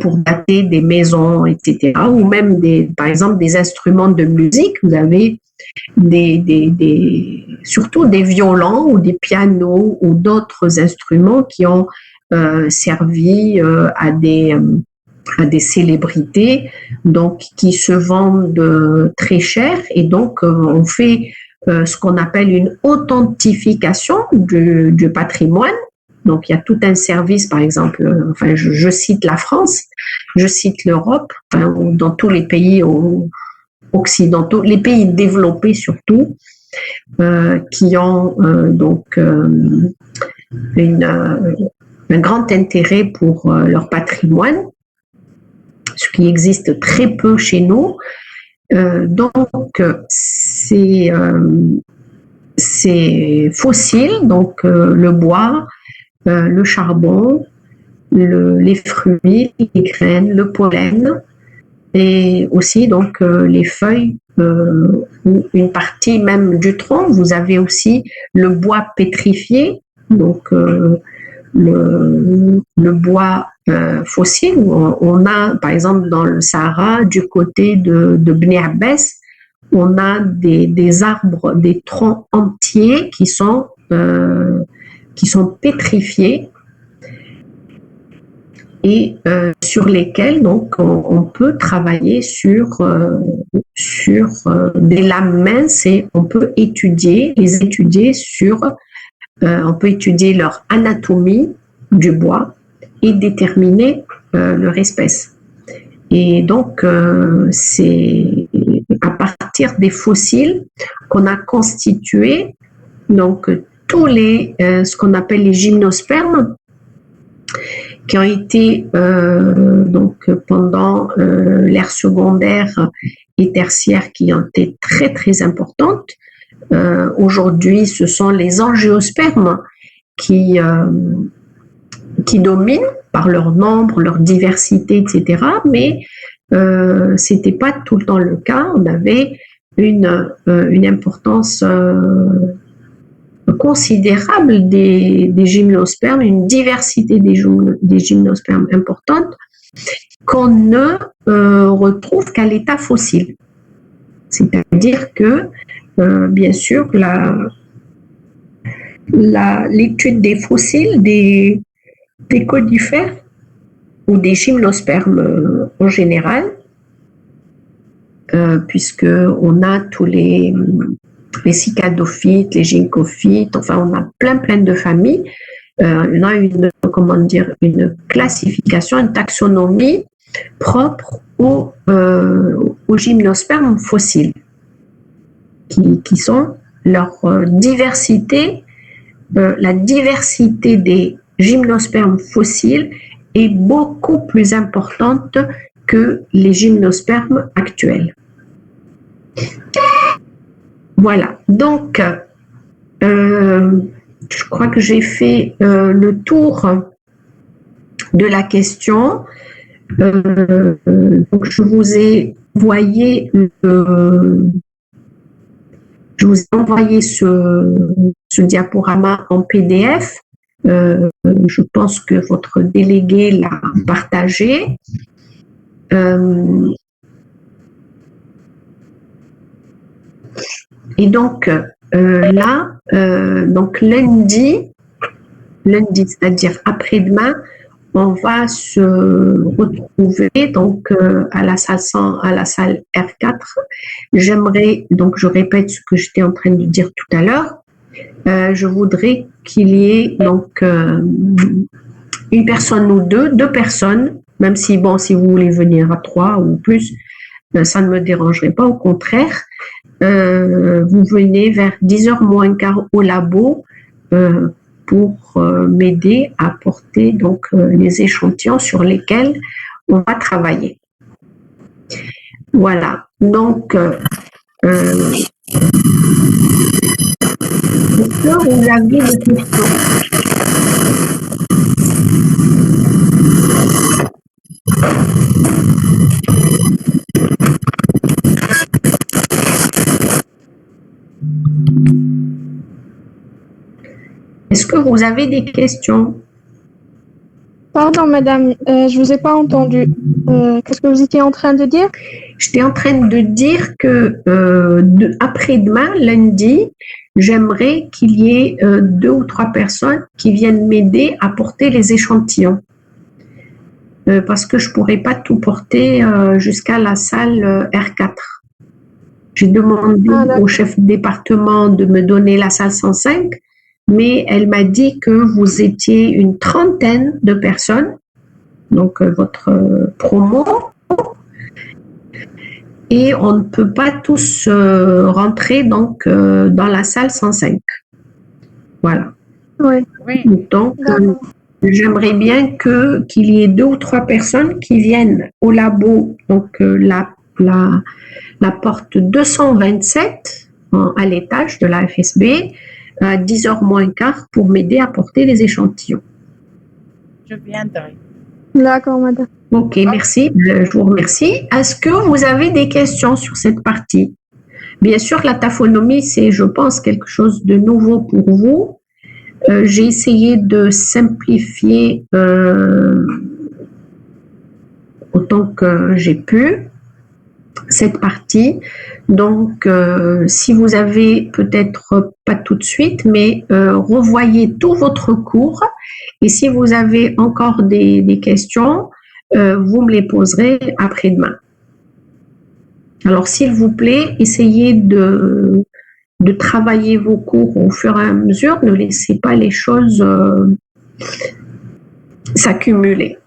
pour dater des maisons, etc. Ou même par exemple des instruments de musique. Vous avez surtout des violons ou des pianos ou d'autres instruments qui ont servi à des célébrités, donc qui se vendent très cher, et donc on fait ce qu'on appelle une authentification du patrimoine. Donc il y a tout un service, par exemple, enfin je cite la France, je cite l'Europe, enfin, dans tous les pays occidentaux, les pays développés surtout, qui ont donc un grand intérêt pour leur patrimoine, ce qui existe très peu chez nous. Donc, c'est fossile, donc le bois, le charbon, les fruits, les graines, le pollen, et aussi donc les feuilles ou une partie même du tronc. Vous avez aussi le bois pétrifié, donc le bois fossile. On a, par exemple, dans le Sahara, du côté de Bnei Abbès, on a des arbres, des troncs entiers qui sont pétrifiés et sur lesquels donc on peut travailler sur des lames minces, et on peut les étudier on peut étudier leur anatomie du bois et déterminer leur espèce. Et donc c'est à partir des fossiles qu'on a constitué donc tous ce qu'on appelle les gymnospermes, qui ont été donc pendant l'ère secondaire et tertiaire, qui ont été très très importantes. Aujourd'hui, ce sont les angiospermes qui dominent par leur nombre, leur diversité, etc. Mais c'était pas tout le temps le cas. On avait une importance considérable des gymnospermes, une diversité des gymnospermes importante qu'on ne retrouve qu'à l'état fossile. C'est-à-dire que, bien sûr, l'étude des fossiles, des conifères ou des gymnospermes en général, puisqu'on a tous les cicadophytes, les ginkgophytes, enfin on a plein de familles. On a une classification, une taxonomie propre aux gymnospermes fossiles, qui sont leur diversité. La diversité des gymnospermes fossiles est beaucoup plus importante que les gymnospermes actuels. Voilà, donc je crois que j'ai fait le tour de la question. Donc je vous ai envoyé ce diaporama en PDF. Je pense que votre délégué l'a partagé. Et donc, donc lundi, c'est-à-dire après-demain, on va se retrouver donc à la salle R4. J'aimerais, donc je répète ce que j'étais en train de dire tout à l'heure, je voudrais qu'il y ait donc une personne ou deux personnes, même si bon, si vous voulez venir à 3 ou plus, ça ne me dérangerait pas, au contraire. Vous venez vers 10h moins quart au labo pour m'aider à porter donc les échantillons sur lesquels on va travailler. Voilà. Donc, est-ce que vous avez des questions? Est-ce que vous avez des questions? Pardon, madame, je vous ai pas entendu. Qu'est-ce que vous étiez en train de dire? J'étais en train de dire que après-demain, lundi, j'aimerais qu'il y ait 2 ou 3 personnes qui viennent m'aider à porter les échantillons. Parce que je ne pourrais pas tout porter jusqu'à la salle R4. J'ai demandé au chef de département de me donner la salle 105, mais elle m'a dit que vous étiez une trentaine de personnes, donc votre promo, et on ne peut pas tous rentrer donc dans la salle 105. Voilà. Oui. Donc, j'aimerais bien qu'il y ait 2 ou 3 personnes qui viennent au labo, donc la porte 227 à l'étage de la FSB, à 10h moins quart pour m'aider à porter les échantillons. Je viendrai. D'accord, madame. Ok, merci. Je vous remercie. Est-ce que vous avez des questions sur cette partie? Bien sûr, la taphonomie, c'est, je pense, quelque chose de nouveau pour vous. J'ai essayé de simplifier autant que j'ai pu cette partie. Donc, si vous avez peut-être pas tout de suite, mais revoyez tout votre cours. Et si vous avez encore des questions, vous me les poserez après-demain. Alors, s'il vous plaît, essayez de travailler vos cours au fur et à mesure. Ne laissez pas les choses s'accumuler.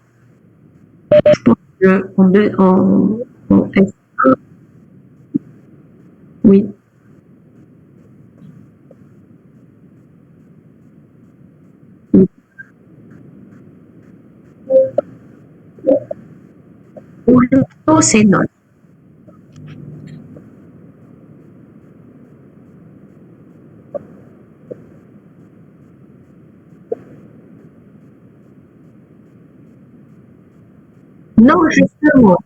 Je pense qu'en S1, oui. Ou c'est non. Non, justement,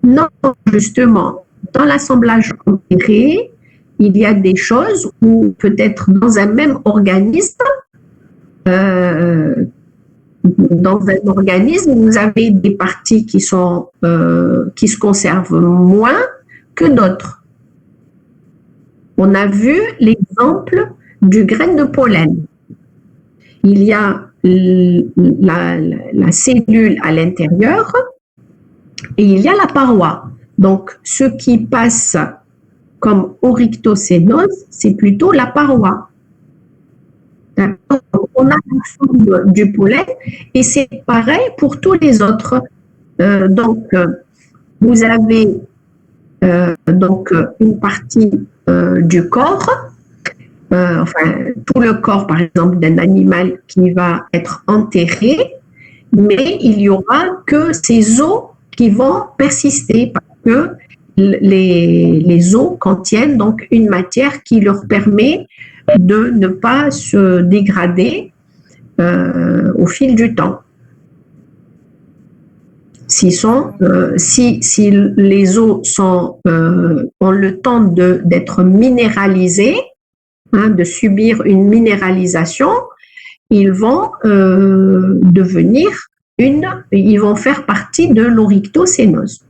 non, justement, dans l'assemblage intégré, il y a des choses où peut-être dans un même organisme, vous avez des parties qui se conservent moins que d'autres. On a vu l'exemple du grain de pollen. Il y a la cellule à l'intérieur et il y a la paroi. Donc, ce qui passe comme oryctocénose, c'est plutôt la paroi. On a la forme du pollen et c'est pareil pour tous les autres. Donc, vous avez donc une partie du corps, enfin tout le corps par exemple d'un animal qui va être enterré, mais il n'y aura que ces os qui vont persister parce que les os contiennent donc une matière qui leur permet de ne pas se dégrader au fil du temps. Si les os ont le temps d'être minéralisés, de subir une minéralisation, ils vont devenir ils vont faire partie de l'orictocénose.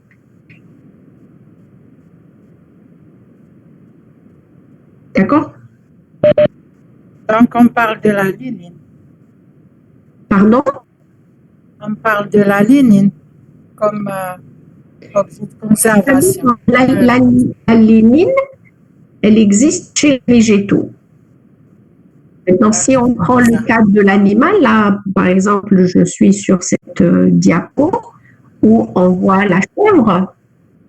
D'accord? Donc, on parle de la lignine. Pardon? On parle de la lignine comme objet de conservation. La lignine, elle existe chez les végétaux. Maintenant, si on prend le cas de l'animal, là, par exemple, je suis sur cette diapo où on voit la chèvre,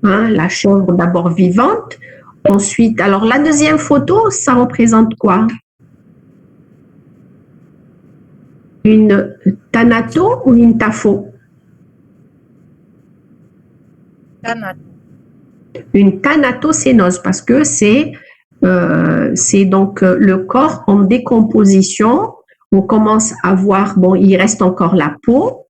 hein, la chèvre d'abord vivante. Ensuite, alors la deuxième photo, ça représente quoi? Une thanato ou une tapho? Thanato. Une thanatocénose, parce que c'est donc le corps en décomposition. On commence à voir, bon, il reste encore la peau.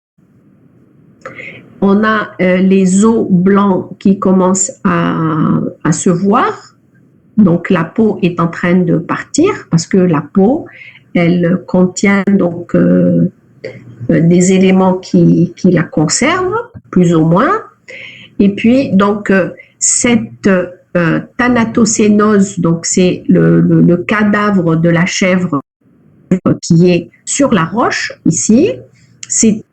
On a les os blancs qui commencent à se voir. Donc, la peau est en train de partir parce que la peau, elle contient donc des éléments qui la conservent, plus ou moins. Et puis, donc, cette thanatocénose, donc c'est le cadavre de la chèvre qui est sur la roche, ici, c'est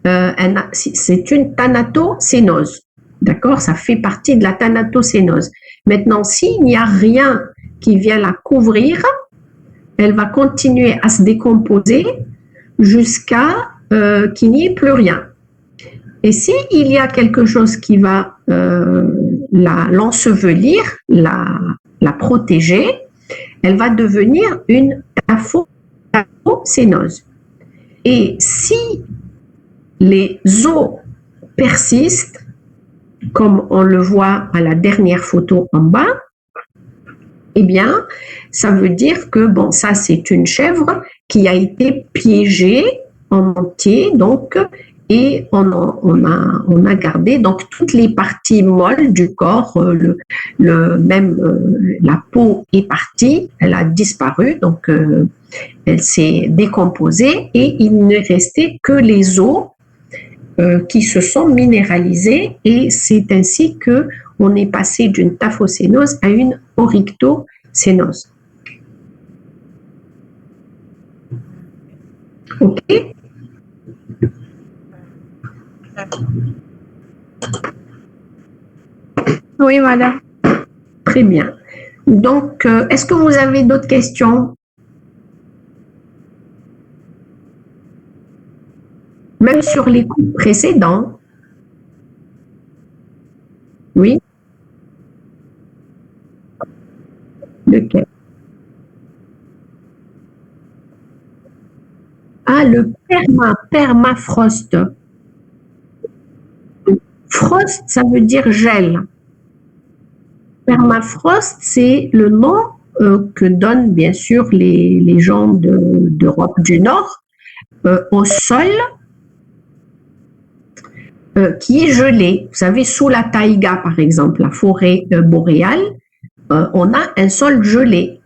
une thanatocénose. D'accord? Ça fait partie de la thanatocénose. Maintenant, s'il n'y a rien qui vient la couvrir, elle va continuer à se décomposer jusqu'à qu'il n'y ait plus rien. Et s'il y a quelque chose qui va l'ensevelir, la protéger, elle va devenir une taphocénose. Et si les os persistent, comme on le voit à la dernière photo en bas, eh bien, ça veut dire que, bon, ça c'est une chèvre qui a été piégée en entier, donc, et on a gardé donc toutes les parties molles du corps, même la peau est partie, elle a disparu, donc elle s'est décomposée et il ne restait que les os qui se sont minéralisés et c'est ainsi que on est passé d'une taphocénose à une orictocénose. OK? Oui, madame. Très bien. Donc, est-ce que vous avez d'autres questions? Même sur les cours précédents? Oui? Lequel? Ah, le permafrost. Frost, ça veut dire gel. Permafrost, c'est le nom que donnent bien sûr les gens d'Europe du Nord au sol qui est gelé. Vous savez, sous la taïga, par exemple, la forêt boréale, on a un sol gelé.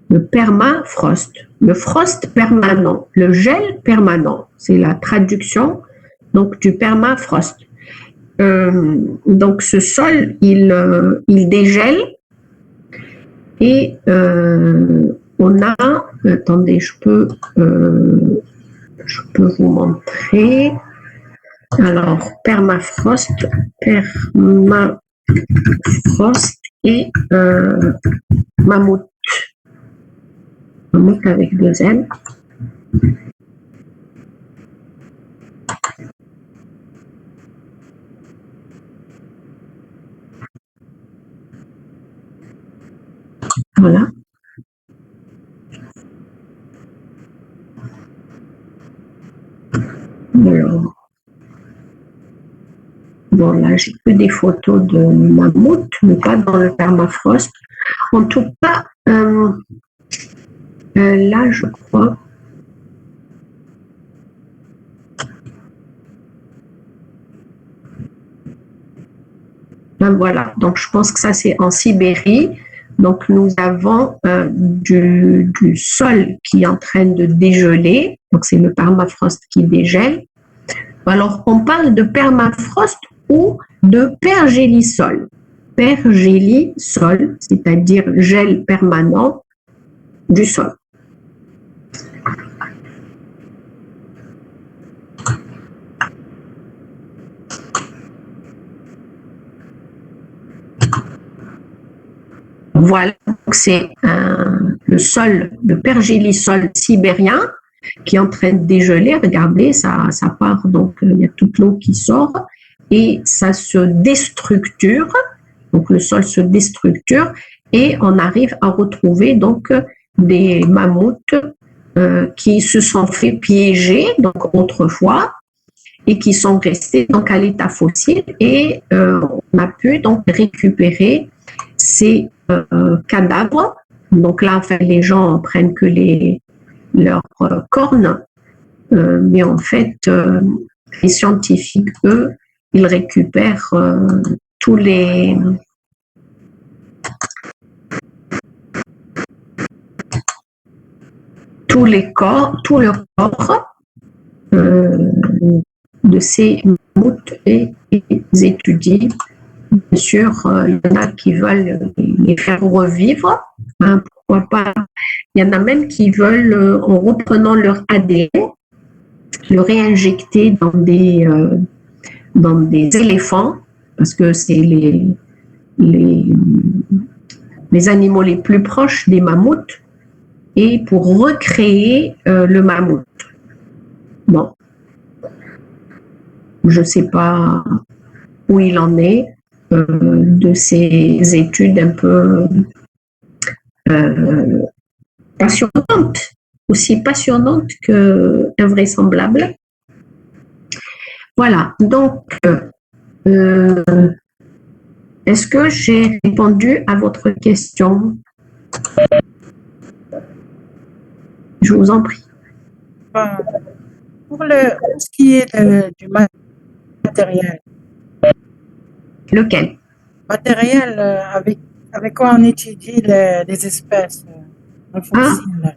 Le permafrost, le frost permanent, le gel permanent, c'est la traduction donc du permafrost. Donc ce sol, il dégèle et on a, attendez, je peux vous montrer. Alors permafrost et mammouth. Mammouth avec 2 M. Voilà. Alors, bon, là, j'ai que des photos de mammouth, mais pas dans le permafrost. En tout cas, là, je crois. Voilà, donc je pense que ça, c'est en Sibérie. Donc, nous avons du sol qui est en train de dégeler. Donc, c'est le permafrost qui dégèle. Alors, on parle de permafrost ou de pergélisol. Pergélisol, c'est-à-dire gel permanent du sol. Voilà, c'est le sol, le pergélisol sibérien qui est en train de dégeler. Regardez, ça part, donc il y a toute l'eau qui sort et ça se déstructure. Donc le sol se déstructure et on arrive à retrouver donc des mammouths qui se sont fait piéger donc autrefois et qui sont restés donc à l'état fossile et on a pu donc récupérer ces cadavres. Donc là, enfin, les gens prennent que leurs cornes, mais en fait, les scientifiques, eux, ils récupèrent tous les corps, tout le corps de ces mammouths et ils étudient. Bien sûr, il y en a qui veulent les faire revivre, hein, pourquoi pas. Il y en a même qui veulent, en reprenant leur ADN, le réinjecter dans des éléphants, parce que c'est les animaux les plus proches des mammouths, et pour recréer le mammouth. Bon, je ne sais pas où il en est de ces études un peu passionnantes, aussi passionnantes qu'invraisemblables. Voilà, donc, est-ce que j'ai répondu à votre question? Je vous en prie. Pour ce qui est du matériel. Lequel? Matériel avec quoi on étudie les espèces fossiles.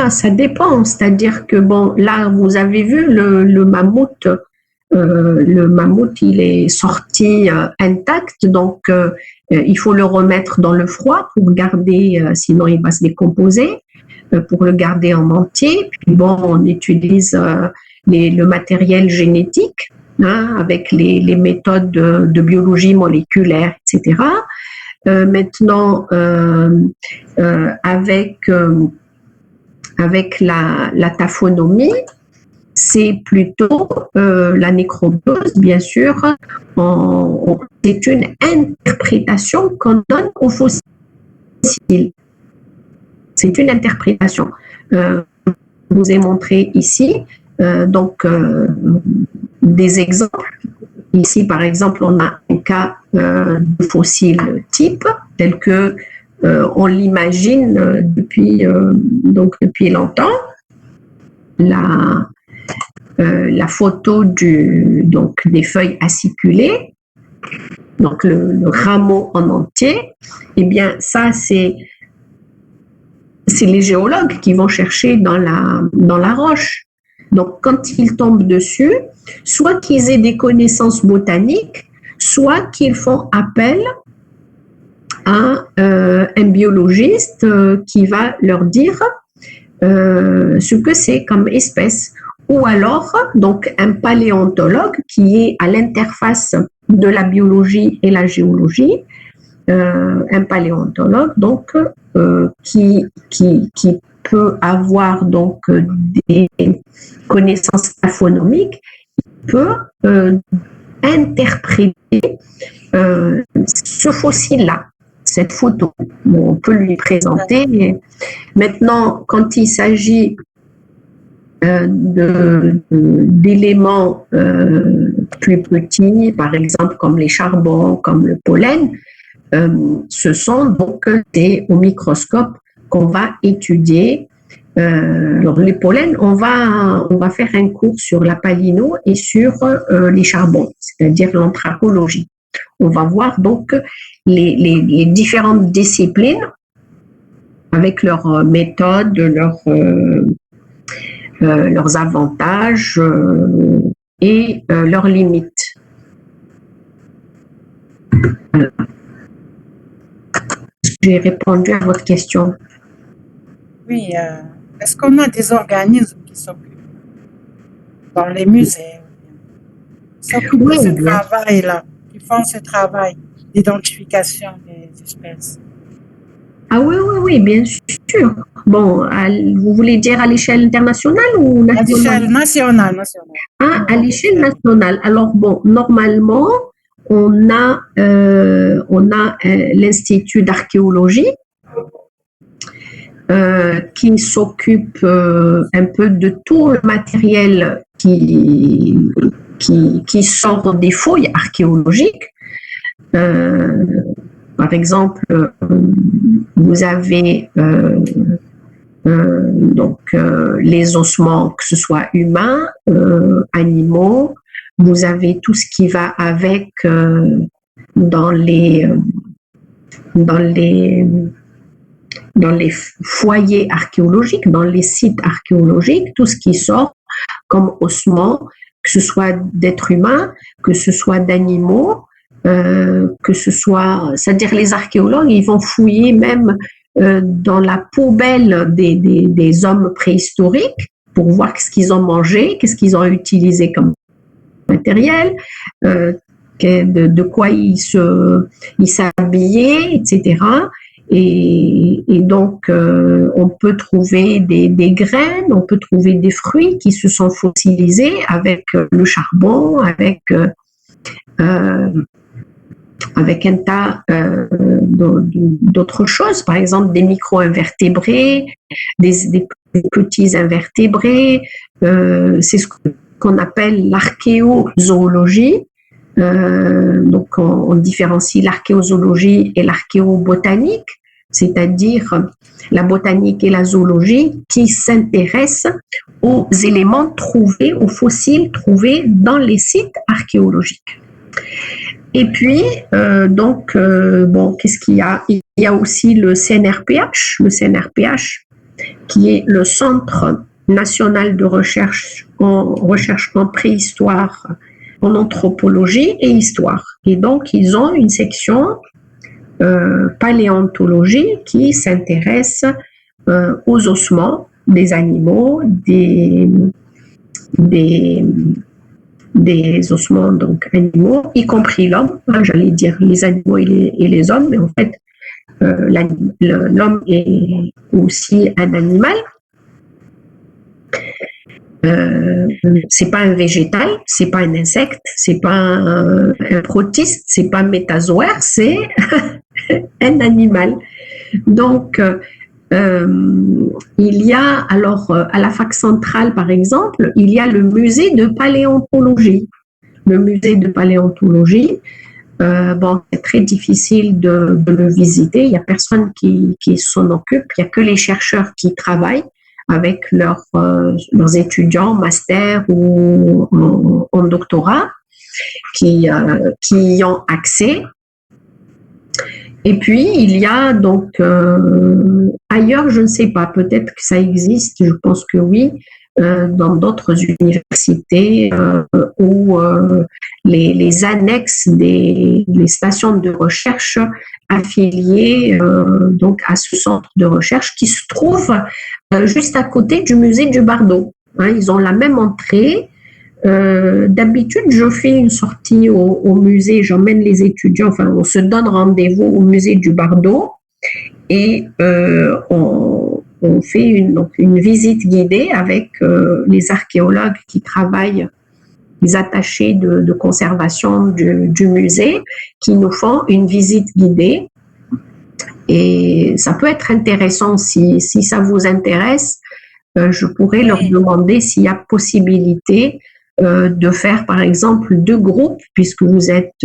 Ça dépend. C'est-à-dire que, bon, là, vous avez vu le mammouth. Le mammouth, il est sorti intact, donc il faut le remettre dans le froid pour garder, sinon il va se décomposer, pour le garder en entier. Puis bon, on utilise le matériel génétique, hein, avec les méthodes de biologie moléculaire, etc. Maintenant, avec la taphonomie, c'est plutôt la nécrobiose, bien sûr. C'est une interprétation qu'on donne aux fossiles. C'est une interprétation. Je vous ai montré ici donc des exemples. Ici, par exemple, on a un cas de fossile type tel que on l'imagine depuis longtemps. La photo des feuilles aciculées, donc le rameau en entier, eh bien ça c'est les géologues qui vont chercher dans la roche. Donc quand ils tombent dessus, soit qu'ils aient des connaissances botaniques, soit qu'ils font appel à un biologiste qui va leur dire ce que c'est comme espèce. Ou alors, donc, un paléontologue qui est à l'interface de la biologie et la géologie, un paléontologue, donc, qui peut avoir donc des connaissances taphonomiques, peut interpréter ce fossile-là, cette photo. On peut lui présenter. Maintenant, quand il s'agit d'éléments plus petits, par exemple comme les charbons, comme le pollen, ce sont donc au microscope qu'on va étudier. Alors les pollens, on va faire un cours sur la palyno et sur les charbons, c'est-à-dire l'anthracologie. On va voir donc les différentes disciplines avec leurs méthodes, leurs avantages et leurs limites. Voilà. J'ai répondu à votre question. Oui, est-ce qu'on a des organismes qui s'occupent dans les musées, qui s'occupent de ce travail-là, qui font ce travail d'identification des espèces? Ah oui, bien sûr. Bon, vous voulez dire à l'échelle internationale ou nationale? À l'échelle nationale. Ah, à l'échelle nationale. Alors bon, normalement, on a l'Institut d'archéologie qui s'occupe un peu de tout le matériel qui sort des fouilles archéologiques. Par exemple, vous avez donc les ossements, que ce soit humains, animaux. Vous avez tout ce qui va avec dans les foyers archéologiques, dans les sites archéologiques, tout ce qui sort comme ossements, que ce soit d'êtres humains, que ce soit d'animaux, que ce soit, c'est-à-dire les archéologues, ils vont fouiller même dans la poubelle des hommes préhistoriques pour voir qu'est-ce qu'ils ont mangé, qu'est-ce qu'ils ont utilisé comme matériel, de quoi ils s'habillaient, etc. Et donc, on peut trouver des graines, on peut trouver des fruits qui se sont fossilisés avec le charbon, avec un tas d'autres choses, par exemple des micro-invertébrés, des petits invertébrés. C'est ce qu'on appelle l'archéozoologie. Donc, on différencie l'archéozoologie et l'archéobotanique, c'est-à-dire la botanique et la zoologie qui s'intéressent aux éléments trouvés, aux fossiles trouvés dans les sites archéologiques. Et puis, bon, qu'est-ce qu'il y a? Il y a aussi le CNRPH, qui est le Centre national de recherche en préhistoire, en anthropologie et histoire. Et donc, ils ont une section paléontologie qui s'intéresse aux ossements des animaux, des ossements donc animaux, y compris l'homme. J'allais dire les animaux et les hommes, mais en fait, l'homme est aussi un animal. C'est pas un végétal, c'est pas un insecte, c'est pas un protiste, c'est pas un métazoaire, c'est un animal. Donc, il y a alors à la fac centrale, par exemple, il y a le musée de paléontologie. Le musée de paléontologie, bon, c'est très difficile de le visiter. Il n'y a personne qui s'en occupe. Il n'y a que les chercheurs qui travaillent avec leurs étudiants, master ou en doctorat, qui y ont accès. Et puis, il y a donc ailleurs, je ne sais pas, peut-être que ça existe, je pense que oui, dans d'autres universités où les annexes des stations de recherche affiliées donc à ce centre de recherche qui se trouve juste à côté du musée du Bardo. Hein, ils ont la même entrée. D'habitude, je fais une sortie au musée, j'emmène les étudiants, enfin, on se donne rendez-vous au musée du Bardo et on fait une visite guidée avec les archéologues qui travaillent, les attachés de conservation du musée, qui nous font une visite guidée. Et ça peut être intéressant si ça vous intéresse. Je pourrais leur demander s'il y a possibilité de faire par exemple 2 groupes, puisque vous êtes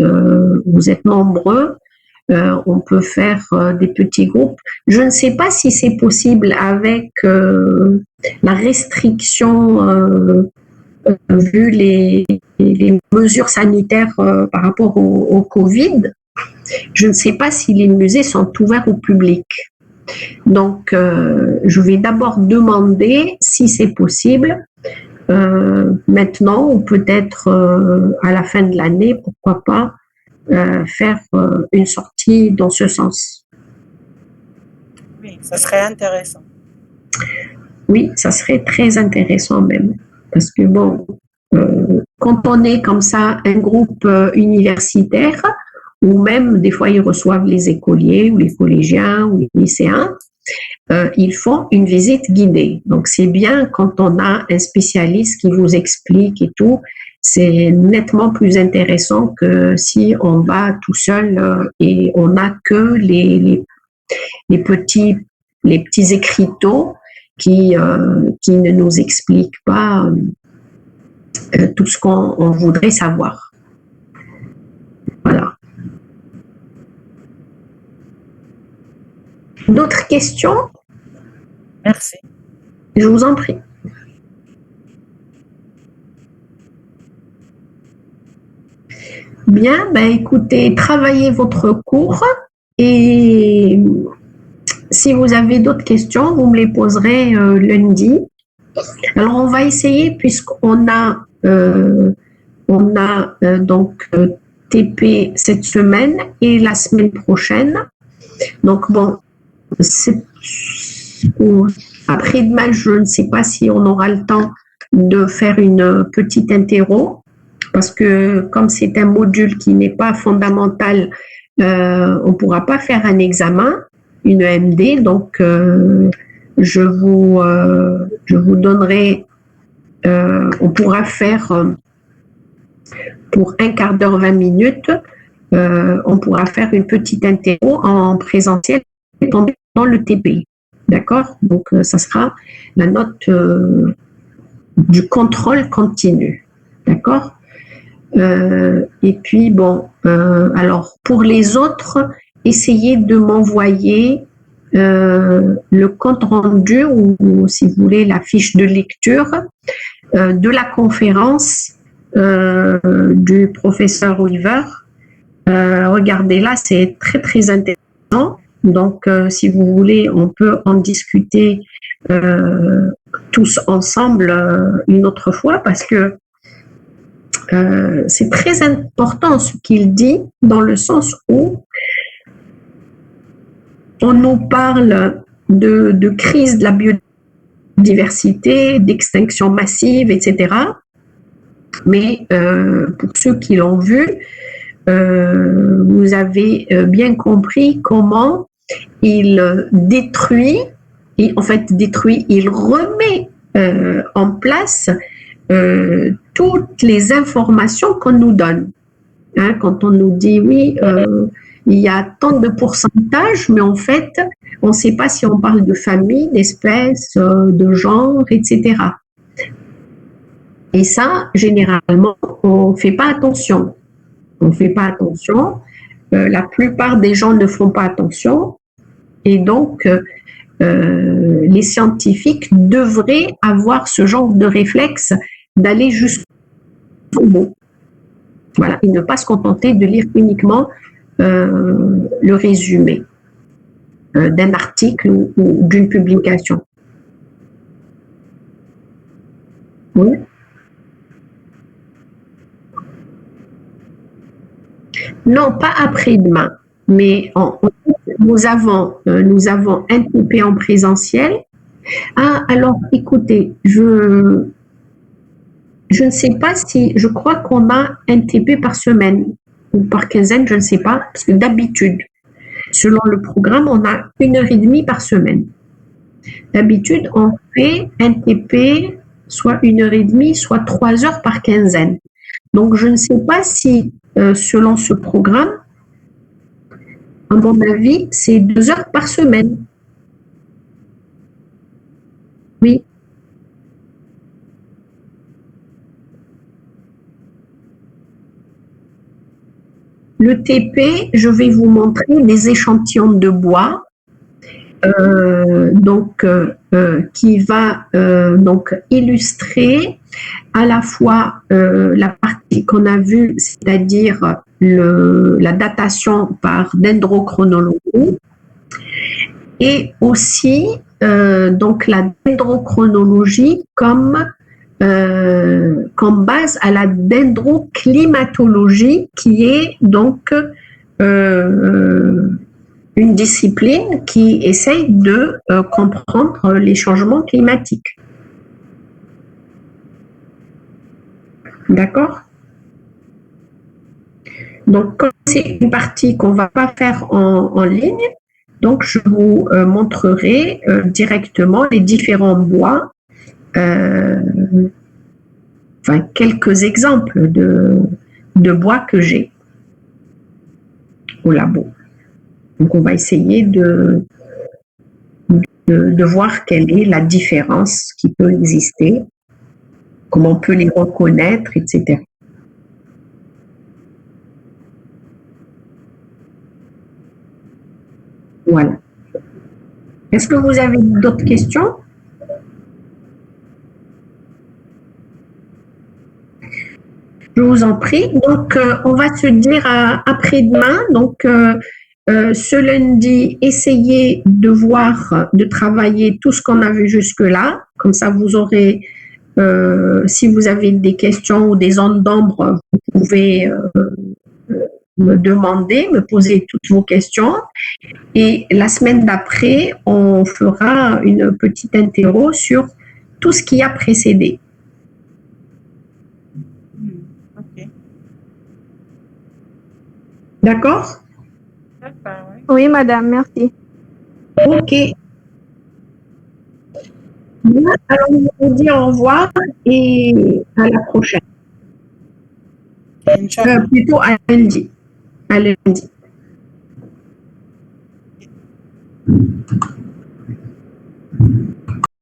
nombreux, on peut faire des petits groupes. Je ne sais pas si c'est possible avec la restriction vu les mesures sanitaires par rapport au Covid. Je ne sais pas si les musées sont ouverts au public. Donc, je vais d'abord demander si c'est possible maintenant ou peut-être à la fin de l'année, pourquoi pas, faire une sortie dans ce sens. Oui, ça serait intéressant. Oui, ça serait très intéressant même. Parce que bon, quand on est comme ça, un groupe universitaire, ou même des fois ils reçoivent les écoliers ou les collégiens ou les lycéens, ils font une visite guidée. Donc c'est bien quand on a un spécialiste qui vous explique et tout, c'est nettement plus intéressant que si on va tout seul et on n'a que les petits écriteaux qui ne nous expliquent pas tout ce qu'on voudrait savoir. Voilà. D'autres questions? Merci. Je vous en prie. Bien, ben écoutez, travaillez votre cours et si vous avez d'autres questions, vous me les poserez lundi. Alors, on va essayer, puisqu'on a, donc TP cette semaine et la semaine prochaine. Donc, bon, après-demain, je ne sais pas si on aura le temps de faire une petite interro, parce que comme c'est un module qui n'est pas fondamental, on ne pourra pas faire un examen, une EMD, donc je vous donnerai, on pourra faire pour un quart d'heure, 20 minutes, on pourra faire une petite interro en présentiel dans le TP. D'accord? Donc, ça sera la note du contrôle continu. D'accord? Et puis, bon, alors, pour les autres, essayez de m'envoyer le compte rendu ou, si vous voulez, la fiche de lecture de la conférence du professeur Weaver. Regardez là, c'est très, très intéressant. Donc, si vous voulez, on peut en discuter tous ensemble une autre fois parce que c'est très important ce qu'il dit dans le sens où on nous parle de crise de la biodiversité, d'extinction massive, etc. Mais pour ceux qui l'ont vu, vous avez bien compris comment il détruit, il remet en place toutes les informations qu'on nous donne. Hein, quand on nous dit oui, il y a tant de pourcentage, mais en fait, on ne sait pas si on parle de famille, d'espèces, de genre, etc. Et ça, généralement, on ne fait pas attention. On ne fait pas attention. La plupart des gens ne font pas attention. Et donc, les scientifiques devraient avoir ce genre de réflexe d'aller jusqu'au bout. Voilà, et ne pas se contenter de lire uniquement le résumé d'un article ou d'une publication. Oui. Non, pas après-demain, mais nous avons un TP en présentiel. Ah, alors, écoutez, je ne sais pas si, je crois qu'on a un TP par semaine ou par quinzaine, je ne sais pas, parce que d'habitude, selon le programme, on a 1h30 par semaine. D'habitude, on fait un TP soit 1h30, soit 3 heures par quinzaine. Donc, je ne sais pas si, selon ce programme, à mon avis, c'est 2 heures par semaine. Oui. Le TP, je vais vous montrer des échantillons de bois, qui va donc illustrer à la fois la partie qu'on a vue, c'est-à-dire la datation par dendrochronologie et aussi donc la dendrochronologie comme base à la dendroclimatologie qui est donc une discipline qui essaye de comprendre les changements climatiques. D'accord? Donc, comme c'est une partie qu'on ne va pas faire en ligne, donc je vous montrerai directement les différents bois, enfin quelques exemples de bois que j'ai au labo. Donc, on va essayer de voir quelle est la différence qui peut exister, comment on peut les reconnaître, etc. Voilà. Est-ce que vous avez d'autres questions? Je vous en prie. Donc, on va se dire après-demain. Donc, ce lundi, essayez de voir, de travailler tout ce qu'on a vu jusque-là. Comme ça, vous aurez, si vous avez des questions ou des zones d'ombre, vous pouvez me demander, me poser toutes vos questions. Et la semaine d'après, on fera une petite interro sur tout ce qui a précédé. Ok. D'accord? D'accord, oui. Oui, madame, merci. Ok. Bien, alors, je vous dis au revoir et à la prochaine. Inch'Allah. Plutôt à lundi. À lundi.